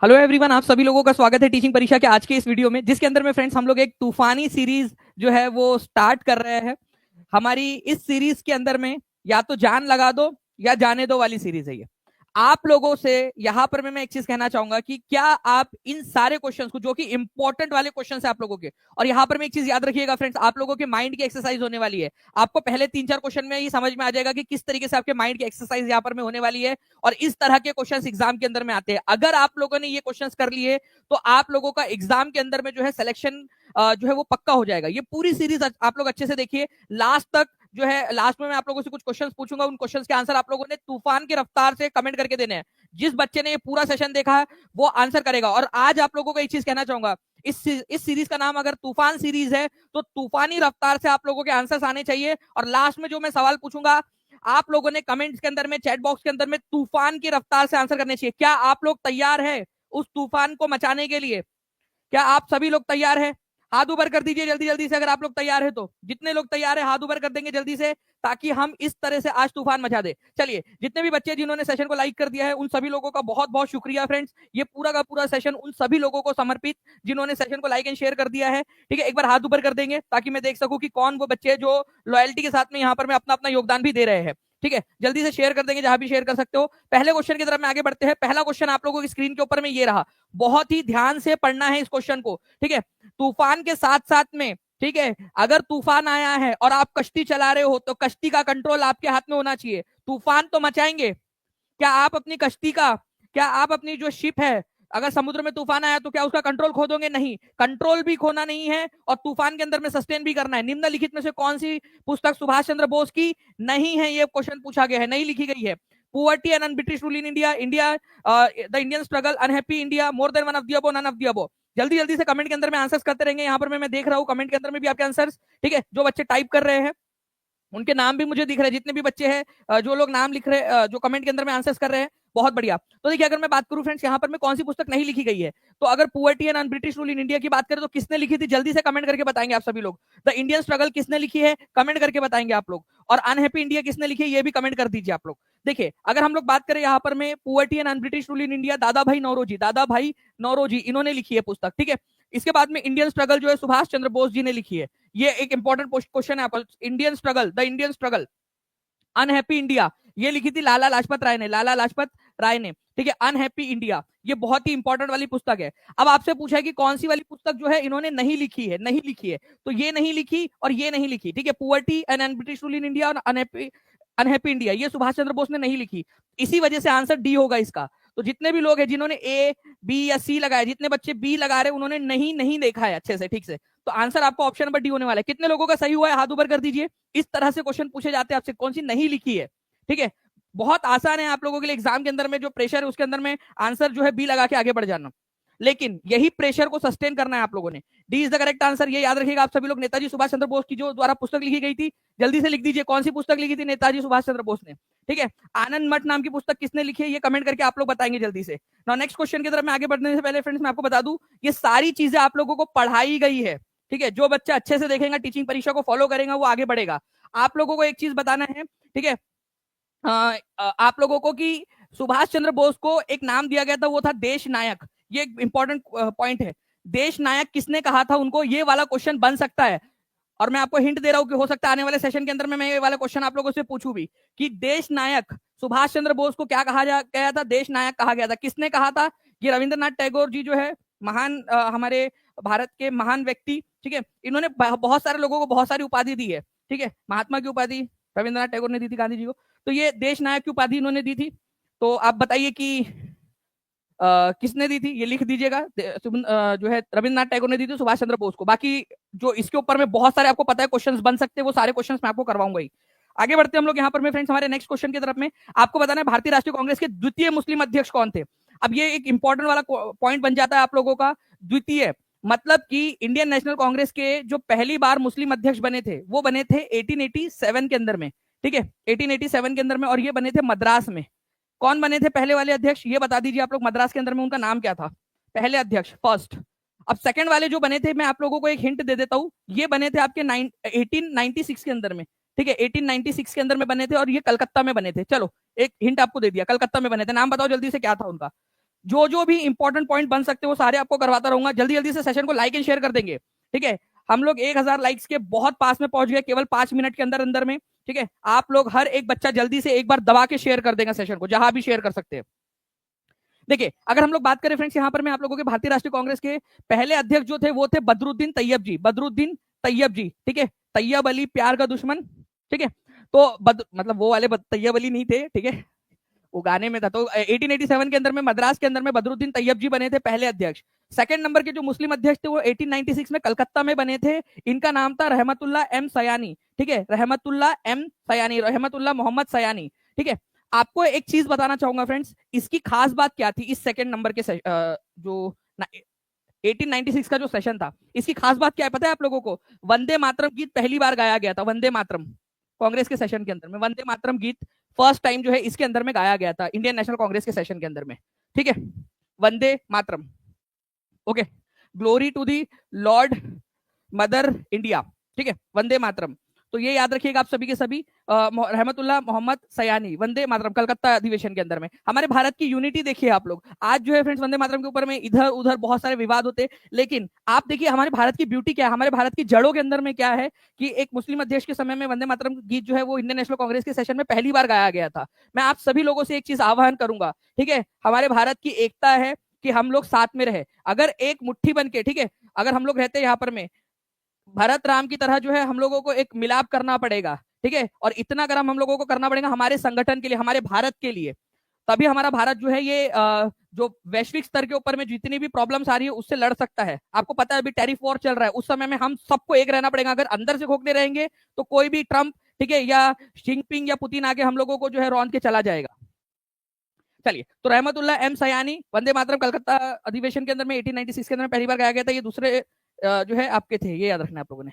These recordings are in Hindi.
हेलो एवरीवन, आप सभी लोगों का स्वागत है टीचिंग परीक्षा के आज के इस वीडियो में, जिसके अंदर में फ्रेंड्स हम लोग एक तूफानी सीरीज जो है वो स्टार्ट कर रहे हैं। हमारी इस सीरीज के अंदर में या तो जान लगा दो या जाने दो वाली सीरीज है ये। आप लोगों से यहां पर मैं एक चीज कहना चाहूंगा कि क्या आप इन सारे क्वेश्चंस को, जो कि इंपॉर्टेंट वाले क्वेश्चंस है आप लोगों के, और यहां पर मैं एक चीज याद रखिएगा फ्रेंड्स, आप लोगों के माइंड की एक्सरसाइज होने वाली है। आपको पहले 3-4 क्वेश्चन में ये समझ में आ जाएगा कि किस तरीके से आपके माइंड की एक्सरसाइज यहां पर में होने वाली है, और इस तरह के क्वेश्चंस एग्जाम के अंदर में आते हैं। अगर आप लोगों ने ये क्वेश्चंस कर लिए तो आप लोगों का एग्जाम के अंदर में जो है सिलेक्शन जो है वो पक्का हो जाएगा। ये पूरी सीरीज आप लोग अच्छे से देखिए लास्ट तक। जो है लास्ट में मैं आप लोगों से कुछ क्वेश्चंस पूछूंगा, उन क्वेश्चंस के आंसर आप लोगों ने तूफान की रफ्तार से कमेंट करके देने हैं। जिस बच्चे ने ये पूरा सेशन देखा है वो आंसर करेगा। और आज आप लोगों को एक चीज कहना चाहूंगा, इस सीरीज का नाम अगर तूफान सीरीज है तो तूफानी रफ्तार से आप लोगों के आंसर्स आने चाहिए। और लास्ट में जो मैं सवाल पूछूंगा, आप लोगों ने कमेंट्स के अंदर में, चैट बॉक्स के अंदर में तूफान की रफ्तार से आंसर करने चाहिए। क्या आप लोग तैयार है उस तूफान को मचाने के लिए? क्या आप सभी लोग तैयार हैं? हाथ ऊपर कर दीजिए जल्दी जल्दी से, अगर आप लोग तैयार हैं तो। जितने लोग तैयार हैं हाथ ऊपर कर देंगे जल्दी से, ताकि हम इस तरह से आज तूफान मचा दे। चलिए, जितने भी बच्चे जिन्होंने सेशन को लाइक कर दिया है उन सभी लोगों का बहुत बहुत शुक्रिया फ्रेंड्स। ये पूरा का पूरा सेशन उन सभी लोगों को समर्पित जिन्होंने सेशन को लाइक एंड शेयर कर दिया है। ठीक है, एक बार हाथ ऊपर कर देंगे ताकि मैं देख सकूं कि कौन वो बच्चे जो लॉयल्टी के साथ में यहाँ पर मैं अपना अपना योगदान भी दे रहे हैं। ठीक है, जल्दी से शेयर कर देंगे जहां भी शेयर कर सकते हो। पहले क्वेश्चन की तरफ में आगे बढ़ते हैं। पहला क्वेश्चन आप लोगों की स्क्रीन के ऊपर में ये रहा, बहुत ही ध्यान से पढ़ना है इस क्वेश्चन को। ठीक है, तूफान के साथ साथ में, ठीक है, अगर तूफान आया है और आप कश्ती चला रहे हो तो कश्ती का कंट्रोल आपके हाथ में होना चाहिए। तूफान तो मचाएंगे, क्या आप अपनी कश्ती का, क्या आप अपनी जो शिप है, अगर समुद्र में तूफान आया तो क्या उसका कंट्रोल खो दोगे? नहीं, कंट्रोल भी खोना नहीं है और तूफान के अंदर में सस्टेन भी करना है। निम्नलिखित में से कौन सी पुस्तक सुभाष चंद्र बोस की नहीं है? ये क्वेश्चन पूछा गया है, नहीं लिखी गई है। Poverty and British rule in India, India the Indian struggle, unhappy India, more than one of the above, none of the above. जल्दी जल्दी से कमेंट के अंदर में आंसर्स करते रहेंगे। यहाँ पर मैं देख रहा हूँ कमेंट के अंदर में भी आपके आंसर्स। ठीक है, जो बच्चे टाइप कर रहे हैं उनके नाम भी मुझे दिख रहे हैं। जितने भी बच्चे हैं जो लोग नाम लिख रहे, जो कमेंट के अंदर में आंसर्स कर रहे हैं, बहुत बढ़िया। तो देखिए, अगर मैं बात करूं फ्रेंड्स यहाँ पर मैं कौन सी पुस्तक नहीं लिखी गई है, तो अगर poverty and British rule in India की बात करें तो किसने लिखी थी? जल्दी से कमेंट करके बताएंगे आप सभी लोग। द इंडियन स्ट्रगल किसने लिखी है? कमेंट करके बताएंगे आप लोग। और अनहैप्पी इंडिया किसने लिखी है? ये भी कमेंट कर दीजिए आप लोग। देखिए, अगर हम लोग बात करें यहाँ पर मैं poverty and British rule in India, दादा भाई नौरोजी, दादा भाई नौरोजी इन्होंने लिखी है पुस्तक। ठीक है, इसके बाद में इंडियन स्ट्रगल जो है सुभाष चंद्र बोस जी ने लिखी है। ये एक इंपॉर्टेंट क्वेश्चन है आपका। Indian struggle, the Indian struggle, unhappy India, ये लिखी थी लाला लाजपत राय ने, लाला लाजपत राय ने। ठीक है, अनहैप्पी इंडिया ये बहुत ही इंपॉर्टेंट वाली पुस्तक है। अब आपसे पूछा है कि कौन सी वाली पुस्तक जो है इन्होंने नहीं लिखी है, नहीं लिखी है, तो ये नहीं लिखी और ये नहीं लिखी। ठीक है, poverty and British rule in India और अनहैप्पी अनहैप्पी इंडिया ये सुभाष चंद्र बोस ने नहीं लिखी। इसी वजह से आंसर डी होगा इसका। तो जितने भी लोग हैं जिन्होंने ए बी या सी लगाया, जितने बच्चे बी लगा रहे हैं उन्होंने नहीं नहीं देखा है अच्छे से, ठीक से, तो आंसर आपको ऑप्शन नंबर डी होने वाला है। कितने लोगों का सही हुआ है? हाथ ऊपर कर दीजिए। इस तरह से क्वेश्चन पूछे जाते हैं आपसे, कौन सी नहीं लिखी है। ठीक है, बहुत आसान है आप लोगों के लिए। एग्जाम के अंदर में जो प्रेशर है उसके अंदर में आंसर जो है बी लगा के आगे बढ़ जाना, लेकिन यही प्रेशर को सस्टेन करना है आप लोगों ने। D is the correct answer, ये याद रखिएगा आप सभी लोग। नेताजी सुभाष चंद्र बोस की जो द्वारा पुस्तक लिखी गई थी, जल्दी से लिख दीजिए कौन सी पुस्तक लिखी थी नेताजी सुभाष चंद्र बोस ने। ठीक है, आनंद मठ नाम की पुस्तक किसने लिखी है? ये कमेंट करके आप लोग बताएंगे जल्दी से। नेक्स्ट क्वेश्चन की तरफ मैं आगे बढ़ने से पहले फ्रेंड्स मैं आपको बता दूं, ये सारी चीजें आप लोगों को पढ़ाई गई है। ठीक है, जो बच्चा अच्छे से देखेगा, टीचिंग परीक्षा को फॉलो करेगा, वो आगे बढ़ेगा। आप लोगों को एक चीज बताना है, ठीक है, आप लोगों को कि सुभाष चंद्र बोस को एक नाम दिया गया था, वो था देश नायक। ये एक इंपॉर्टेंट पॉइंट है। देश नायक किसने कहा था उनको? ये वाला क्वेश्चन बन सकता है। और मैं आपको हिंट दे रहा हूं कि हो सकता है आने वाले सेशन के अंदर में मैं ये वाला क्वेश्चन आप लोगों से पूछूं भी, कि देश नायक सुभाष चंद्र बोस को क्या कहा गया था? देश नायक कहा गया था। किसने कहा था? ये रविंद्रनाथ टैगोर जी जो है, महान हमारे भारत के महान व्यक्ति। ठीक है, इन्होंने बहुत सारे लोगों को बहुत सारी उपाधि दी है। ठीक है, महात्मा की उपाधि रविंद्रनाथ टैगोर ने दी थी गांधी जी को, तो ये देश नायक की उपाधि इन्होंने दी थी। तो आप बताइए कि किसने दी थी? ये लिख दीजिएगा। जो है रविंद्रनाथ टैगोर ने दी थी सुभाष चंद्र बोस को। बाकी जो इसके ऊपर में बहुत सारे आपको पता है क्वेश्चंस बन सकते हैं, वो सारे क्वेश्चंस मैं आपको करवाऊंगा ही। आगे बढ़ते हैं हम लोग यहाँ पर में फ्रेंड्स हमारे नेक्स्ट क्वेश्चन की तरफ में। आपको बताना है भारतीय राष्ट्रीय कांग्रेस के द्वितीय मुस्लिम अध्यक्ष कौन थे? अब ये एक इंपॉर्टेंट वाला पॉइंट बन जाता है आप लोगों का। द्वितीय मतलब कि इंडियन नेशनल कांग्रेस के जो पहली बार मुस्लिम अध्यक्ष बने थे वो बने थे 1887 के अंदर में। ठीक है, 1887 के अंदर में, और ये बने थे मद्रास में। कौन बने थे पहले वाले अध्यक्ष? ये बता दीजिए आप लोग। मद्रास के अंदर में उनका नाम क्या था? पहले अध्यक्ष, फर्स्ट। अब सेकंड वाले जो बने थे, मैं आप लोगों को एक हिंट दे देता हूं, ये बने थे आपके 1896 के अंदर में। ठीक है, 1896 के अंदर में बने थे और ये कलकत्ता में बने थे। चलो, एक हिंट आपको दे दिया, कलकत्ता में बने थे। नाम बताओ जल्दी से, क्या था उनका? जो जो भी इंपॉर्टेंट पॉइंट बन सकते हैं वो सारे आपको करवाता रहूंगा। जल्दी जल्दी से सेशन को लाइक एंड शेयर कर देंगे, ठीक है। हम लोग 1000 लाइक्स के बहुत पास में पहुंच गए, केवल 5 मिनट के अंदर अंदर में, ठीक है। आप लोग हर एक बच्चा जल्दी से एक बार दबा के शेयर कर देगा सेशन को, जहां भी शेयर कर सकते हैं। देखिए, अगर हम लोग बात करें फ्रेंड्स, यहाँ पर मैं आप लोगों के भारतीय राष्ट्रीय कांग्रेस के पहले अध्यक्ष जो थे वो थे बदरुद्दीन तैयब जी, बदरुद्दीन तैयब जी, ठीक है। तैयब अली प्यार का दुश्मन, ठीक है। तो मतलब वो वाले तैयब अली नहीं थे, ठीक है, वो गाने में था। तो 1887 के अंदर में मद्रास के अंदर में बदरुद्दीन तैयब जी बने थे पहले अध्यक्ष। सेकंड नंबर के जो मुस्लिम अध्यक्ष थे वो 1896 में कलकत्ता में बने थे। इनका नाम था रहमतुल्ला एम सयानी, ठीक है, रहमतुल्ला एम सयानी, रहमतुल्ला मोहम्मद सयानी, ठीक है। आपको एक चीज बताना चाहूंगा फ्रेंड्स, इसकी खास बात क्या थी इस सेकंड नंबर के जो 1896 का जो सेशन था, इसकी खास बात क्या है पता है आप लोगों को? वंदे मातरम गीत पहली बार गाया गया था, वंदे मातरम कांग्रेस के सेशन के अंदर में वंदे मातरम गीत फर्स्ट टाइम जो है इसके अंदर में गाया गया था, इंडियन नेशनल कांग्रेस के सेशन के अंदर में, ठीक है। Vande Mataram, okay, glory to the lord mother India, ठीक है, वंदे मातरम। तो ये याद रखिएगा आप सभी के सभी। रहमतुल्ला मोहम्मद सयानी, वंदे मातरम, कलकत्ता अधिवेशन के अंदर में। हमारे भारत की यूनिटी देखिए आप लोग, आज जो है फ्रेंड्स वंदे मातरम के ऊपर में इधर उधर बहुत सारे विवाद होते, लेकिन आप देखिए हमारे भारत की ब्यूटी क्या है, हमारे भारत की जड़ों के अंदर में क्या है कि एक मुस्लिम अध्यक्ष के समय में वंदे मातरम गीत जो है वो इंडियन नेशनल कांग्रेस के सेशन में पहली बार गाया गया था। मैं आप सभी लोगों से एक चीज आह्वान करूंगा, ठीक है, हमारे भारत की एकता है कि हम लोग साथ में रहे। अगर एक मुट्ठी बन के, ठीक है, अगर हम लोग रहते यहाँ पर में भरत राम की तरह जो है हम लोगों को एक मिलाप करना पड़ेगा, ठीक है, और इतना कर्म हम लोगों को करना पड़ेगा हमारे संगठन के लिए, हमारे भारत के लिए, तभी हमारा भारत जो है ये जो वैश्विक स्तर के ऊपर में जितनी भी प्रॉब्लम्स आ रही है उससे लड़ सकता है। आपको पता है अभी टैरिफ वॉर चल रहा है, उस समय में हम सबको एक रहना पड़ेगा। अगर अंदर से खोखले रहेंगे तो कोई भी ट्रंप, ठीक है, या जिनपिंग या पुतिन आके हम लोगों को जो है रौंद के चला जाएगा। चलिए, तो रहमतुल्ला एम सयानी, वंदे मातरम कलकत्ता अधिवेशन के अंदर में 1896 के अंदर में पहली बार गाया गया था। ये दूसरे जो है आपके थे, ये याद रखना आप लोगों ने,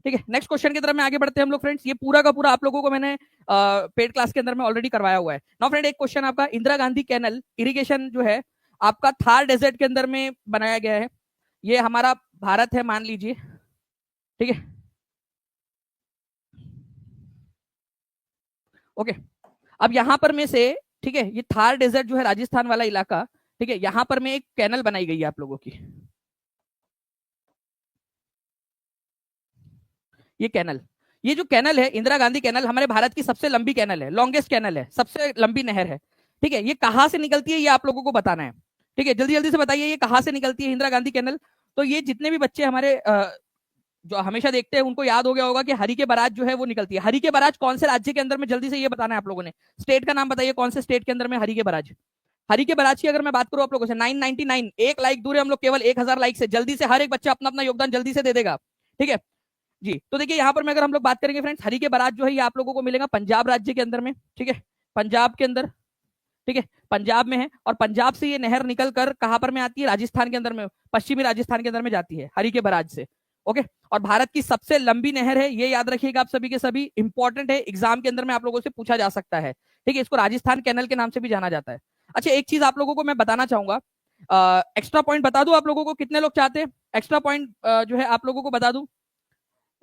ठीक है। नेक्स्ट क्वेश्चन की तरफ में आगे बढ़ते हैं हम लोग फ्रेंड्स। ये पूरा का पूरा आप लोगों को मैंने पेड क्लास के अंदर में ऑलरेडी करवाया हुआ है। नाउ फ्रेंड, एक क्वेश्चन आपका, इंदिरा गांधी कैनल इरिगेशन जो है आपका थार डेजर्ट के अंदर में बनाया गया है। ये हमारा भारत है मान लीजिए, ठीक है, ओके। अब यहां पर में से, ठीक है, ये थार डेजर्ट जो है राजस्थान वाला इलाका, ठीक है, यहां पर में एक कैनल बनाई गई है आप लोगों की। ये कैनल, ये जो कैनल है इंदिरा गांधी कैनल, हमारे भारत की सबसे लंबी कैनल है, लॉन्गेस्ट कैनल है, सबसे लंबी नहर है, ठीक है। ये कहां से निकलती है ये आप लोगों को बताना है, ठीक है। जल्दी जल्दी से बताइए ये कहां से निकलती है इंदिरा गांधी कैनल। तो ये जितने भी बच्चे हमारे जो हमेशा देखते हैं उनको याद हो गया होगा कि हरी के बराज जो है वो निकलती है। हरी के बराज कौन से राज्य के अंदर में, जल्दी से ये बताना है आप लोगों ने। स्टेट का नाम बताइए, कौन से स्टेट के अंदर में हरी के बराज। हरी के बराज की अगर मैं बात करूं आप लोगों से, 999, एक लाइक दूर है हम लोग केवल 1000 लाइक से। जल्दी से हर एक बच्चा अपना अपना योगदान जल्दी से दे देगा, ठीक है जी। तो देखिए यहाँ पर मैं अगर हम लोग बात करेंगे फ्रेंड्स, हरी के बराज जो है ये आप लोगों को मिलेगा पंजाब राज्य के अंदर में, ठीक है, पंजाब के अंदर, ठीक है, पंजाब में है। और पंजाब से ये नहर निकल कर कहां पर में आती है, राजस्थान के अंदर में, पश्चिमी राजस्थान के अंदर में जाती है हरी के बराज से, ओके। और भारत की सबसे लंबी नहर है, ये याद रखिएगा आप सभी के सभी, इंपॉर्टेंट है, एग्जाम के अंदर में आप लोगों से पूछा जा सकता है, ठीक है। इसको राजस्थान कैनल के नाम से भी जाना जाता है। अच्छा, एक चीज आप लोगों को मैं बताना चाहूंगा, एक्स्ट्रा पॉइंट बता दूं आप लोगों को, कितने लोग चाहते हैं एक्स्ट्रा पॉइंट जो है आप लोगों को बता दूं?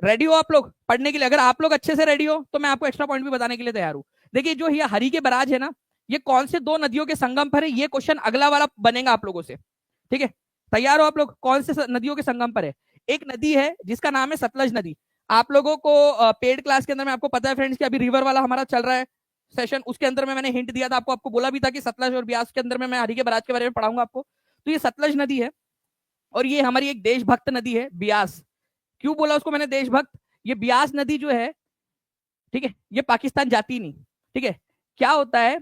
रेडी हो आप लोग पढ़ने के लिए? अगर आप लोग अच्छे से रेडी हो तो मैं आपको एक्स्ट्रा पॉइंट भी बताने के लिए तैयार हूं। देखिए, जो ये हरी के बराज है ना, ये कौन से दो नदियों के संगम पर है, ये क्वेश्चन अगला वाला बनेगा आप लोगों से, ठीक है। तैयार हो आप लोग? कौन से नदियों के संगम पर है? एक नदी है जिसका नाम है सतलज नदी। आप लोगों को पेड क्लास के अंदर में आपको पता है फ्रेंड्स कि अभी रिवर वाला हमारा चल रहा है सेशन, उसके अंदर में मैंने हिंट दिया था आपको, आपको बोला भी था कि सतलज और ब्यास के अंदर में मैं हरी के बराज के बारे में पढ़ाऊंगा आपको। तो ये सतलज नदी है और ये हमारी एक देशभक्त नदी है ब्यास। क्यों बोला उसको मैंने देशभक्त? ये ब्यास नदी जो है, ठीक है, ये पाकिस्तान जाती नहीं, ठीक है। क्या होता है,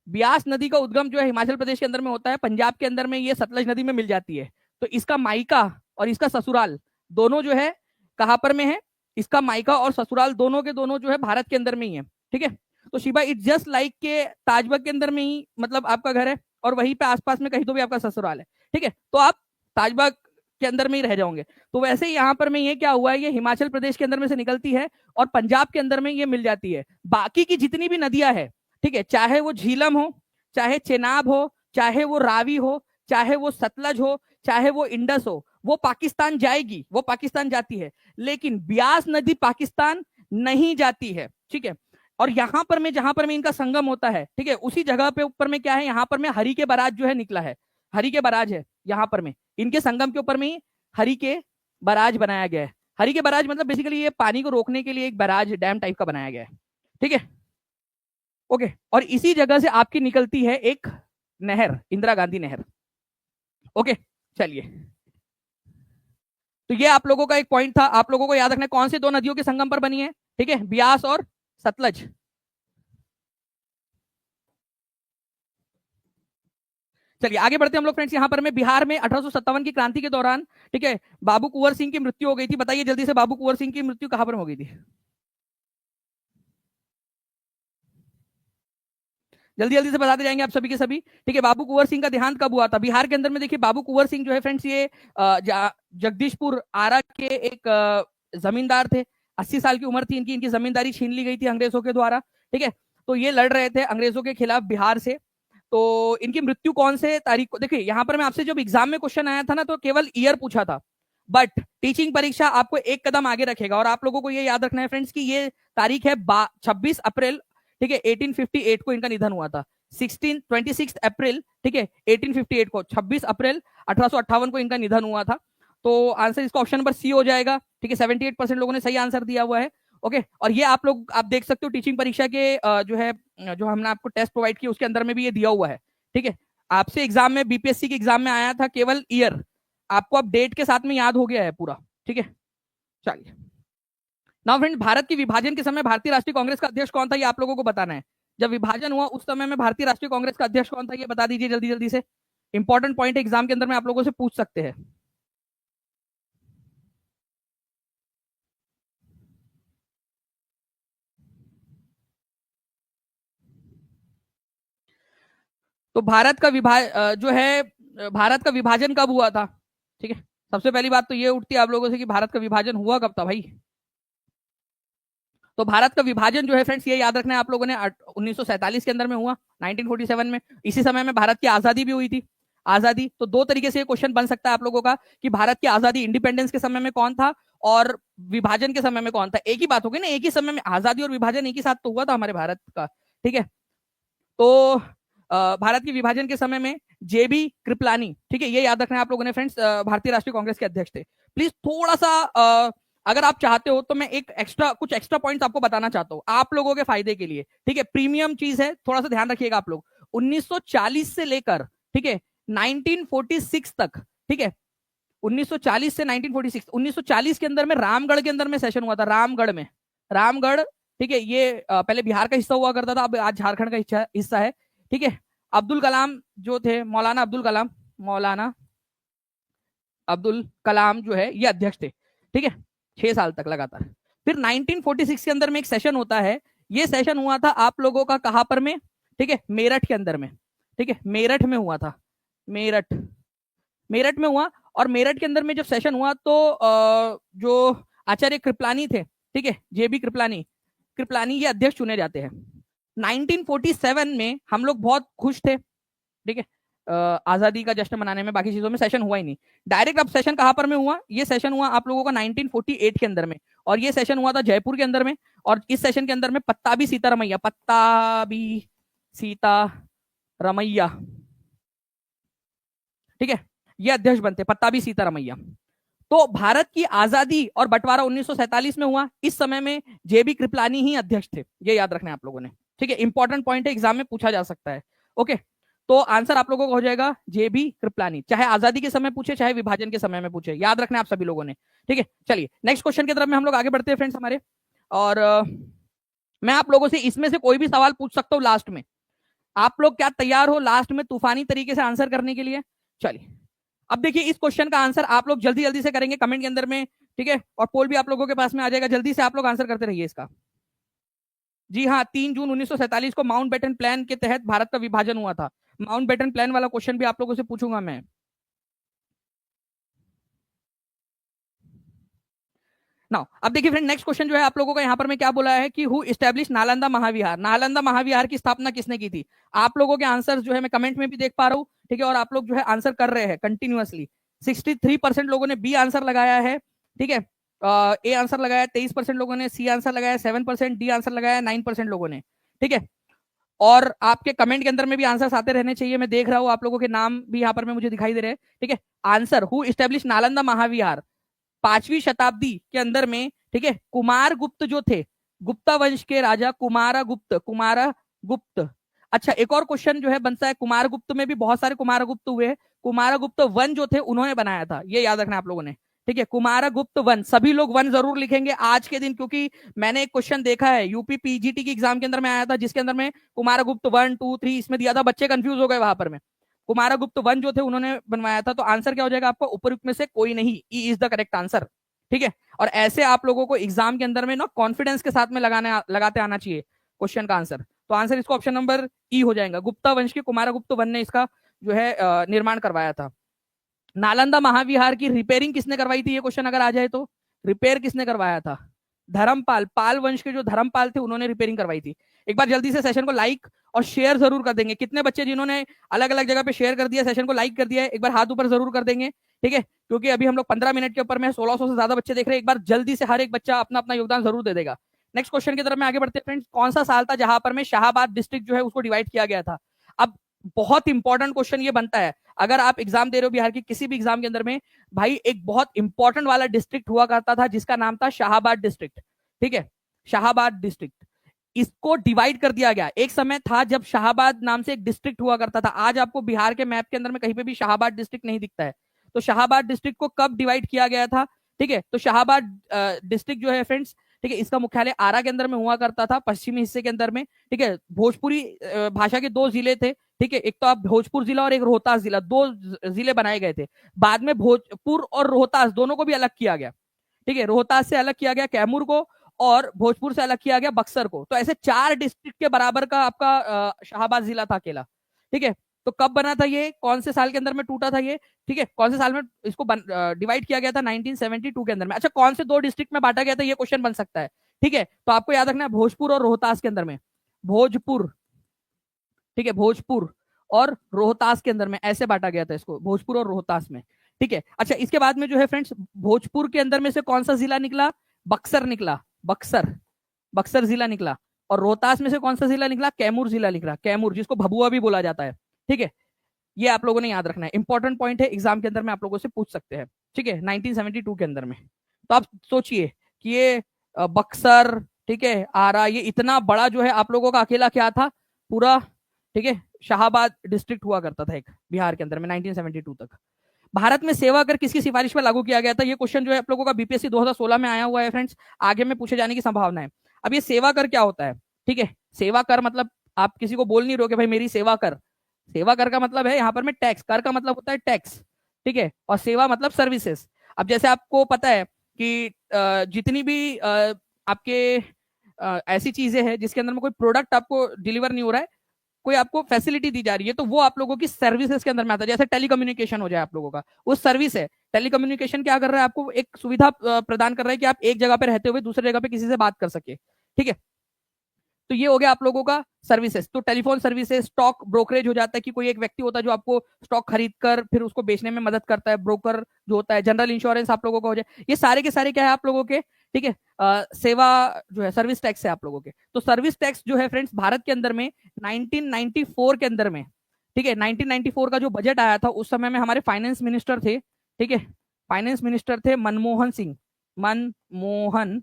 ब्यास नदी का उद्गम जो है हिमाचल प्रदेश के अंदर में होता है, पंजाब के अंदर में ये सतलज नदी में मिल जाती है। तो इसका मायका और इसका ससुराल दोनों जो है कहां पर में है, इसका मायका और ससुराल दोनों के दोनों जो है भारत के अंदर में ही है, ठीक है। तो शिबा, इट्स जस्ट लाइक के ताजबाग के अंदर में ही मतलब आपका घर है और वहीं पे आसपास में कहीं तो भी आपका ससुराल है, ठीक है। तो आप ताजबाग के अंदर में ही रह जाओगे। तो वैसे ही यहाँ पर में ये क्या हुआ है, ये हिमाचल प्रदेश के अंदर में से निकलती है और पंजाब के अंदर में ये मिल जाती है। बाकी की जितनी भी नदियां है, ठीक है, चाहे वो झीलम हो, चाहे चेनाब हो, चाहे वो रावी हो, चाहे वो सतलज हो, चाहे वो इंडस हो, वो पाकिस्तान जाएगी, वो पाकिस्तान जाती है। लेकिन ब्यास नदी पाकिस्तान नहीं जाती है, ठीक है। और यहां पर में जहां पर में इनका संगम होता है, ठीक है, उसी जगह पे ऊपर में क्या है, यहां पर में हरी के बराज जो है निकला है। हरि के बराज है यहाँ पर में, इनके संगम के ऊपर में ही हरि के बराज बनाया गया है। हरि के बराज मतलब बेसिकली ये पानी को रोकने के लिए एक बराज डैम टाइप का बनाया गया है, ठीक है। ओके, और इसी जगह से आपकी निकलती है एक नहर, इंदिरा गांधी नहर। ओके, चलिए, तो ये आप लोगों का एक पॉइंट था, आप लोगों को याद रखना है कौन सी दो नदियों के संगम पर बनी है, ठीक है, ब्यास और सतलज। चलिए आगे बढ़ते हैं हम लोग फ्रेंड्स। यहाँ पर में बिहार में 1857 की क्रांति के दौरान, ठीक है, बाबू कुंवर सिंह की मृत्यु हो गई थी। बताइए जल्दी से, बाबू कुंवर सिंह की मृत्यु कहां पर हो गई थी? जल्दी जल्दी से बताते जाएंगे आप सभी के सभी, ठीक है। बाबू कुंवर सिंह का देहांत कब हुआ था? बिहार के अंदर में देखिए, बाबू कुंवर सिंह जो है फ्रेंड्स, ये जगदीशपुर आरा के एक जमींदार थे। 80 साल की उम्र थी इनकी, इनकी जमींदारी छीन ली गई थी अंग्रेजों के द्वारा, ठीक है। तो ये लड़ रहे थे अंग्रेजों के खिलाफ बिहार से। तो इनकी मृत्यु कौन से तारीख को, देखिए यहाँ पर मैं आपसे जब एग्जाम में क्वेश्चन आया था ना, तो केवल ईयर पूछा था, बट टीचिंग परीक्षा आपको एक कदम आगे रखेगा। और आप लोगों को ये याद रखना है फ्रेंड्स कि ये तारीख है 26 अप्रैल, ठीक है, 1858 को इनका निधन हुआ था। 26 अप्रैल, ठीक है, 1858 को, 26 अप्रैल 1858 को इनका निधन हुआ था। तो आंसर इसका ऑप्शन नंबर सी हो जाएगा, ठीक है। 78% लोगों ने सही आंसर दिया हुआ है। ओके, और ये आप लोग आप देख सकते हो टीचिंग परीक्षा के जो है, जो हमने आपको टेस्ट प्रोवाइड किया उसके अंदर में भी ये दिया हुआ है, ठीक है। आपसे एग्जाम में, बीपीएससी के एग्जाम में आया था केवल ईयर, आपको अब डेट के साथ में याद हो गया है पूरा, ठीक है। चलिए, नाउ फ्रेंड, भारत की विभाजन के समय भारतीय राष्ट्रीय कांग्रेस का अध्यक्ष कौन था, ये आप लोगों को बताना है। जब विभाजन हुआ उस समय में भारतीय राष्ट्रीय कांग्रेस का अध्यक्ष कौन था, ये बता दीजिए जल्दी जल्दी से। इंपॉर्टेंट पॉइंट एग्जाम के अंदर में आप लोगों से पूछ सकते हैं। तो भारत का जो है, भारत का विभाजन कब हुआ था, ठीक है। सबसे पहली बात तो ये उठती है आप लोगों से कि भारत का विभाजन हुआ कब था भाई। तो भारत का विभाजन जो है फ्रेंड्स, ये याद रखना है आप लोगों ने, 1947 के अंदर में हुआ, 1947 में। इसी समय में भारत की आजादी भी हुई थी। आजादी तो दो तरीके से क्वेश्चन बन सकता है आप लोगों का कि भारत की आजादी इंडिपेंडेंस के समय में कौन था और विभाजन के समय में कौन था। एक ही बात होगी ना, एक ही समय में आजादी और विभाजन एक ही साथ तो हुआ था हमारे भारत का, ठीक है। तो भारत के विभाजन के समय में जेबी कृपलानी, ठीक है, ये याद रखना है आप लोगों ने फ्रेंड्स, भारतीय राष्ट्रीय कांग्रेस के अध्यक्ष थे। प्लीज थोड़ा सा अगर आप चाहते हो तो मैं एक कुछ एक्स्ट्रा पॉइंट्स आपको बताना चाहता हूं आप लोगों के फायदे के लिए, ठीक है। प्रीमियम चीज है, थोड़ा सा ध्यान रखिएगा आप लोग। 1940 से लेकर, ठीक है, 1946 तक, ठीक है, 1940 से 1946, 1940 के अंदर में रामगढ़ के अंदर में सेशन हुआ था, रामगढ़ में, रामगढ़, ठीक है। ये पहले बिहार का हिस्सा हुआ करता था, अब आज झारखंड का हिस्सा है, ठीक है। अब्दुल कलाम जो थे, मौलाना अब्दुल कलाम, मौलाना अब्दुल कलाम जो है ये अध्यक्ष थे, ठीक है, 6 साल तक लगातार। फिर 1946 के अंदर में एक सेशन होता है, ये सेशन हुआ था आप लोगों का कहां पर में, ठीक है, मेरठ के अंदर में, ठीक है, मेरठ में हुआ था, मेरठ, मेरठ में हुआ। और मेरठ के अंदर में जब सेशन हुआ तो जो आचार्य कृपलानी थे, ठीक है, जेबी कृपलानी, कृपलानी ये अध्यक्ष चुने जाते हैं। 1947 में हम लोग बहुत खुश थे, ठीक है, आजादी का जश्न मनाने में, बाकी चीजों में सेशन हुआ ही नहीं। डायरेक्ट अब सेशन कहां पर में हुआ, ये सेशन हुआ आप लोगों का 1948 के अंदर में, और ये सेशन हुआ था जयपुर के अंदर में। और इस सेशन के अंदर में पत्ताबी सीतारमैया, पत्ताबी सीतारमैया, ठीक है, ये अध्यक्ष बनते, पत्ताबी सीतारमैया। तो भारत की आजादी और बंटवारा 1947 में हुआ, इस समय में जेबी कृपलानी ही अध्यक्ष थे, ये याद रखना है आप लोगों ने, ठीक है। इंपॉर्टेंट पॉइंट है, एग्जाम में पूछा जा सकता है। ओके, तो आंसर आप लोगों को हो जाएगा जेबी कृपलानी, चाहे आजादी के समय पूछे चाहे विभाजन के समय में पूछे, याद रखना है आप सभी लोगों ने, ठीक है। चलिए नेक्स्ट क्वेश्चन की तरफ में हम लोग आगे बढ़ते हैं फ्रेंड्स हमारे। और मैं आप लोगों से इसमें से कोई भी सवाल पूछ सकता हूँ लास्ट में, आप लोग क्या तैयार हो लास्ट में तूफानी तरीके से आंसर करने के लिए? चलिए, अब देखिए इस क्वेश्चन का आंसर आप लोग जल्दी जल्दी से करेंगे कमेंट के अंदर में, ठीक है, और पोल भी आप लोगों के पास में आ जाएगा, जल्दी से आप लोग आंसर करते रहिए इसका। जी हाँ, 3 जून 1947 को माउंटबेटन प्लान के तहत भारत का विभाजन हुआ था। माउंटबेटन प्लान वाला क्वेश्चन भी आप लोगों से पूछूंगा मैं। नाउ अब देखिए फ्रेंड, नेक्स्ट क्वेश्चन जो है आप लोगों का यहाँ पर मैं क्या बोला है कि हु इस्टेब्लिश नालंदा महाविहार, नालंदा महाविहार की स्थापना किसने की थी? आप लोगों के आंसर जो है मैं कमेंट में भी देख पा रहा हूँ, ठीक है, और आप लोग जो है आंसर कर रहे हैं कंटिन्यूअसली। 63% लोगों ने बी आंसर लगाया है, ठीक है, ए आंसर लगाया 23% लोगों ने, सी आंसर लगाया 7%, डी आंसर लगाया 9% लोगों ने, ठीक है। और आपके कमेंट के अंदर में भी आंसर्स आते रहने चाहिए। मैं देख रहा हूं आप लोगों के नाम भी यहाँ पर में मुझे दिखाई दे रहे हैं। ठीक है, आंसर, हु इस्टेब्लिश नालंदा महाविहार? 5वीं शताब्दी के अंदर में, ठीक है, कुमार गुप्त जो थे, गुप्ता वंश के राजा कुमार गुप्त। अच्छा, एक और क्वेश्चन जो है बनता है, कुमार गुप्त में भी बहुत सारे कुमार गुप्त हुए हैं। कुमार गुप्त वन जो थे उन्होंने बनाया था, ये याद रखना आप लोगों ने। ठीक है, कुमार गुप्त वन, सभी लोग वन जरूर लिखेंगे आज के दिन, क्योंकि मैंने एक क्वेश्चन देखा है यूपी पीजीटी की एग्जाम के अंदर में आया था, जिसके अंदर में कुमार गुप्त 1 2 3 इसमें दिया था, बच्चे कंफ्यूज हो गए वहां पर में। कुमार गुप्त वन जो थे उन्होंने बनवाया था। तो आंसर क्या हो जाएगा आपका? उपयुक्त में से कोई नहीं, E is the correct answer. ठीक है, और ऐसे आप लोगों को एग्जाम के अंदर में ना कॉन्फिडेंस के साथ में लगाते आना चाहिए क्वेश्चन का आंसर। तो आंसर इसको ऑप्शन नंबर ई हो जाएगा। गुप्ता वंश के कुमारगुप्त वन ने इसका जो है निर्माण करवाया था। नालंदा महाविहार की रिपेयरिंग किसने करवाई थी? ये क्वेश्चन अगर आ जाए तो रिपेयर किसने करवाया था? धर्मपाल, पाल वंश के जो धर्मपाल थे उन्होंने रिपेयरिंग करवाई थी। एक बार जल्दी से सेशन को लाइक और शेयर जरूर कर देंगे। कितने बच्चे जिन्होंने अलग अलग जगह पे शेयर कर दिया, सेशन को लाइक कर दिया है, एक बार हाथ ऊपर जरूर कर देंगे। ठीक है, क्योंकि अभी हम लोग 15 मिनट के ऊपर में 1600 से ज्यादा बच्चे देख रहे हैं। एक बार जल्दी से हर एक बच्चा अपना अपना योगदान जरूर दे देगा। नेक्स्ट क्वेश्चन की तरफ में आगे बढ़ते हैं फ्रेंड्स। कौन सा साल था जहां पर में शाहाबाद डिस्ट्रिक्ट जो है उसको डिवाइड किया गया था? अब बहुत इंपॉर्टेंट क्वेश्चन ये बनता है, अगर आप एग्जाम दे रहे हो बिहार की किसी भी एग्जाम के अंदर में, भाई एक बहुत इंपॉर्टेंट वाला डिस्ट्रिक्ट हुआ करता था जिसका नाम था शाहाबाद डिस्ट्रिक्ट। ठीक है, शाहाबाद डिस्ट्रिक्ट, इसको डिवाइड कर दिया गया। एक समय था जब शाहाबाद नाम से एक डिस्ट्रिक्ट हुआ करता था। आज आपको बिहार के मैप के अंदर में कहीं पे भी शाहाबाद डिस्ट्रिक्ट नहीं दिखता है। तो शाहाबाद डिस्ट्रिक्ट को कब डिवाइड किया गया था? ठीक है, तो शाहाबाद डिस्ट्रिक्ट जो है फ्रेंड्स, ठीक है, इसका मुख्यालय आरा के अंदर में हुआ करता था, पश्चिमी हिस्से के अंदर में। ठीक है, भोजपुरी भाषा के 2 जिले थे। ठीक है, एक तो आप भोजपुर जिला और एक रोहतास जिला, 2 जिले बनाए गए थे। बाद में भोजपुर और रोहतास दोनों को भी अलग किया गया। ठीक है, रोहतास से अलग किया गया कैमूर को, और भोजपुर से अलग किया गया बक्सर को। तो ऐसे 4 डिस्ट्रिक्ट के बराबर का आपका शाहबाद जिला था अकेला। ठीक है, तो कब बना था ये, कौन से साल के अंदर में टूटा था ये? ठीक है, कौन से साल में इसको डिवाइड किया गया था? 1972 के अंदर में। अच्छा, कौन से 2 डिस्ट्रिक्ट में बांटा गया था, ये क्वेश्चन बन सकता है। ठीक है, तो आपको याद रखना है भोजपुर और रोहतास के अंदर में, भोजपुर, ठीक है, भोजपुर और रोहतास के अंदर में ऐसे बांटा गया था इसको, भोजपुर और रोहतास में। ठीक है, अच्छा, इसके बाद में जो है फ्रेंड्स, भोजपुर के अंदर में से कौन सा जिला निकला? बक्सर निकला, बक्सर, बक्सर जिला निकला। और रोहतास में से कौन सा जिला निकला? कैमूर जिला निकला, कैमूर, जिसको भभुआ भी बोला जाता है। ठीक है, ये आप लोगों ने याद रखना है, इंपॉर्टेंट पॉइंट है, एग्जाम के अंदर में आप लोगों से पूछ सकते हैं। ठीक है, 1972 के अंदर में। तो आप सोचिए कि ये बक्सर, ठीक है, आरा, ये इतना बड़ा जो है आप लोगों का अकेला क्या था पूरा? ठीक है, शाहाबाद डिस्ट्रिक्ट हुआ करता था एक बिहार के अंदर में 1972 तक। भारत में सेवा कर किसकी सिफारिश पर लागू किया गया था? ये क्वेश्चन जो है आप लोगों का बीपीएससी 2016 में आया हुआ है फ्रेंड्स, आगे में पूछे जाने की संभावना है। अब ये सेवा कर क्या होता है? ठीक है, सेवा कर मतलब आप किसी को बोल नहीं रहे हो कि भाई मेरी सेवा कर। सेवा कर का मतलब है यहाँ पर में टैक्स, कर का मतलब होता है टैक्स। ठीक है, और सेवा मतलब सर्विसेज। अब जैसे आपको पता है कि जितनी भी आपके ऐसी चीजें हैं जिसके अंदर में कोई प्रोडक्ट आपको डिलीवर नहीं हो रहा है, कोई आपको फैसिलिटी दी जा रही है, तो वो आप लोगों की सर्विसेज के अंदर में आता है। जैसे टेलीकम्युनिकेशन हो जाए आप लोगों का, वो सर्विस है। टेलीकम्युनिकेशन क्या कर रहा है? आपको एक सुविधा प्रदान कर रहा है कि आप एक जगह पे रहते हुए दूसरे जगह पे किसी से बात कर सके। ठीक है, तो ये हो गया आप लोगों का सर्विसेज। तो टेलीफोन सर्विसेज, स्टॉक ब्रोकरेज हो जाता है कि कोई एक व्यक्ति होता है जो आपको स्टॉक खरीद कर फिर उसको बेचने में मदद करता है, ब्रोकर जो होता है। जनरल इंश्योरेंस आप लोगों का हो जाए। ये सारे के सारे क्या है आप लोगों के? ठीक है, सेवा जो है सर्विस टैक्स है आप लोगों के। तो सर्विस टैक्स जो है फ्रेंड्स भारत के अंदर में 1994 के अंदर में, ठीक है, 1994 का जो बजट आया था उस समय में हमारे फाइनेंस मिनिस्टर थे, ठीक है, फाइनेंस मिनिस्टर थे मनमोहन सिंह, मनमोहन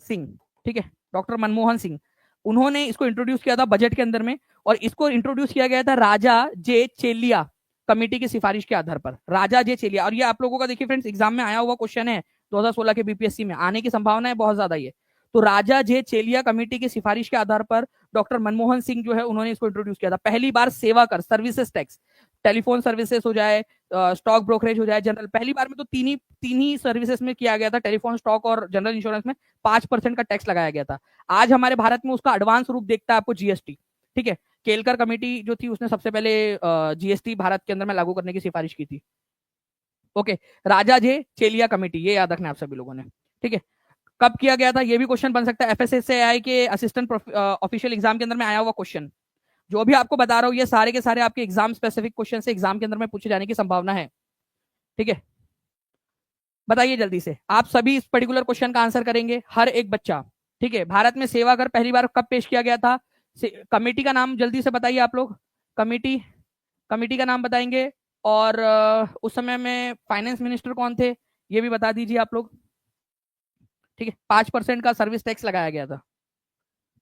सिंह, ठीक है, डॉक्टर मनमोहन सिंह। उन्होंने इसको इंट्रोड्यूस किया था बजट के अंदर में, और इसको इंट्रोड्यूस किया गया था राजा जे चेलिया कमेटी की सिफारिश के आधार पर, राजा जे चेलिया। और ये आप लोगों का देखिए फ्रेंड्स एग्जाम में आया हुआ क्वेश्चन है, 2016 के बीपीएससी में आने की संभावना है बहुत ज्यादा ये। तो राजा जे चेलिया कमेटी की सिफारिश के आधार पर डॉक्टर मनमोहन सिंह जो है उन्होंने इसको इंट्रोड्यूस किया था। पहली बार सेवा कर, सर्विसेज टैक्स, टेलीफोन सर्विसेज हो जाए, स्टॉक ब्रोकरेज हो जाए, जनरल, पहली बार में तो तीन ही सर्विसेज में किया गया था, टेलीफोन, स्टॉक और जनरल इंश्योरेंस में 5% का टैक्स लगाया गया था। आज हमारे भारत में उसका एडवांस रूप देखता है आपको जीएसटी। ठीक है, केलकर कमेटी जो थी उसने सबसे पहले जीएसटी भारत के अंदर में लागू करने की सिफारिश की थी। ओके, राजा जे चेलिया कमेटी, ये याद रखना आप सभी लोगों ने। ठीक है, कब किया गया था ये भी क्वेश्चन बन सकता है। एफएसएसएआई के असिस्टेंट ऑफिशियल एग्जाम के अंदर में आया हुआ क्वेश्चन, जो भी आपको बता रहा हूं ये सारे के सारे आपके एग्जाम स्पेसिफिक क्वेश्चन से एग्जाम के अंदर में पूछे जाने की संभावना है। ठीक है, बताइए जल्दी से, आप सभी इस पर्टिकुलर क्वेश्चन का आंसर करेंगे हर एक बच्चा। ठीक है, भारत में सेवा कर पहली बार कब पेश किया गया था? कमेटी का नाम जल्दी से बताइए आप लोग। कमेटी कमेटी का नाम बताएंगे। और उस समय में फाइनेंस मिनिस्टर कौन थे ये भी बता दीजिए आप लोग। ठीक है, 5% का सर्विस टैक्स लगाया गया था।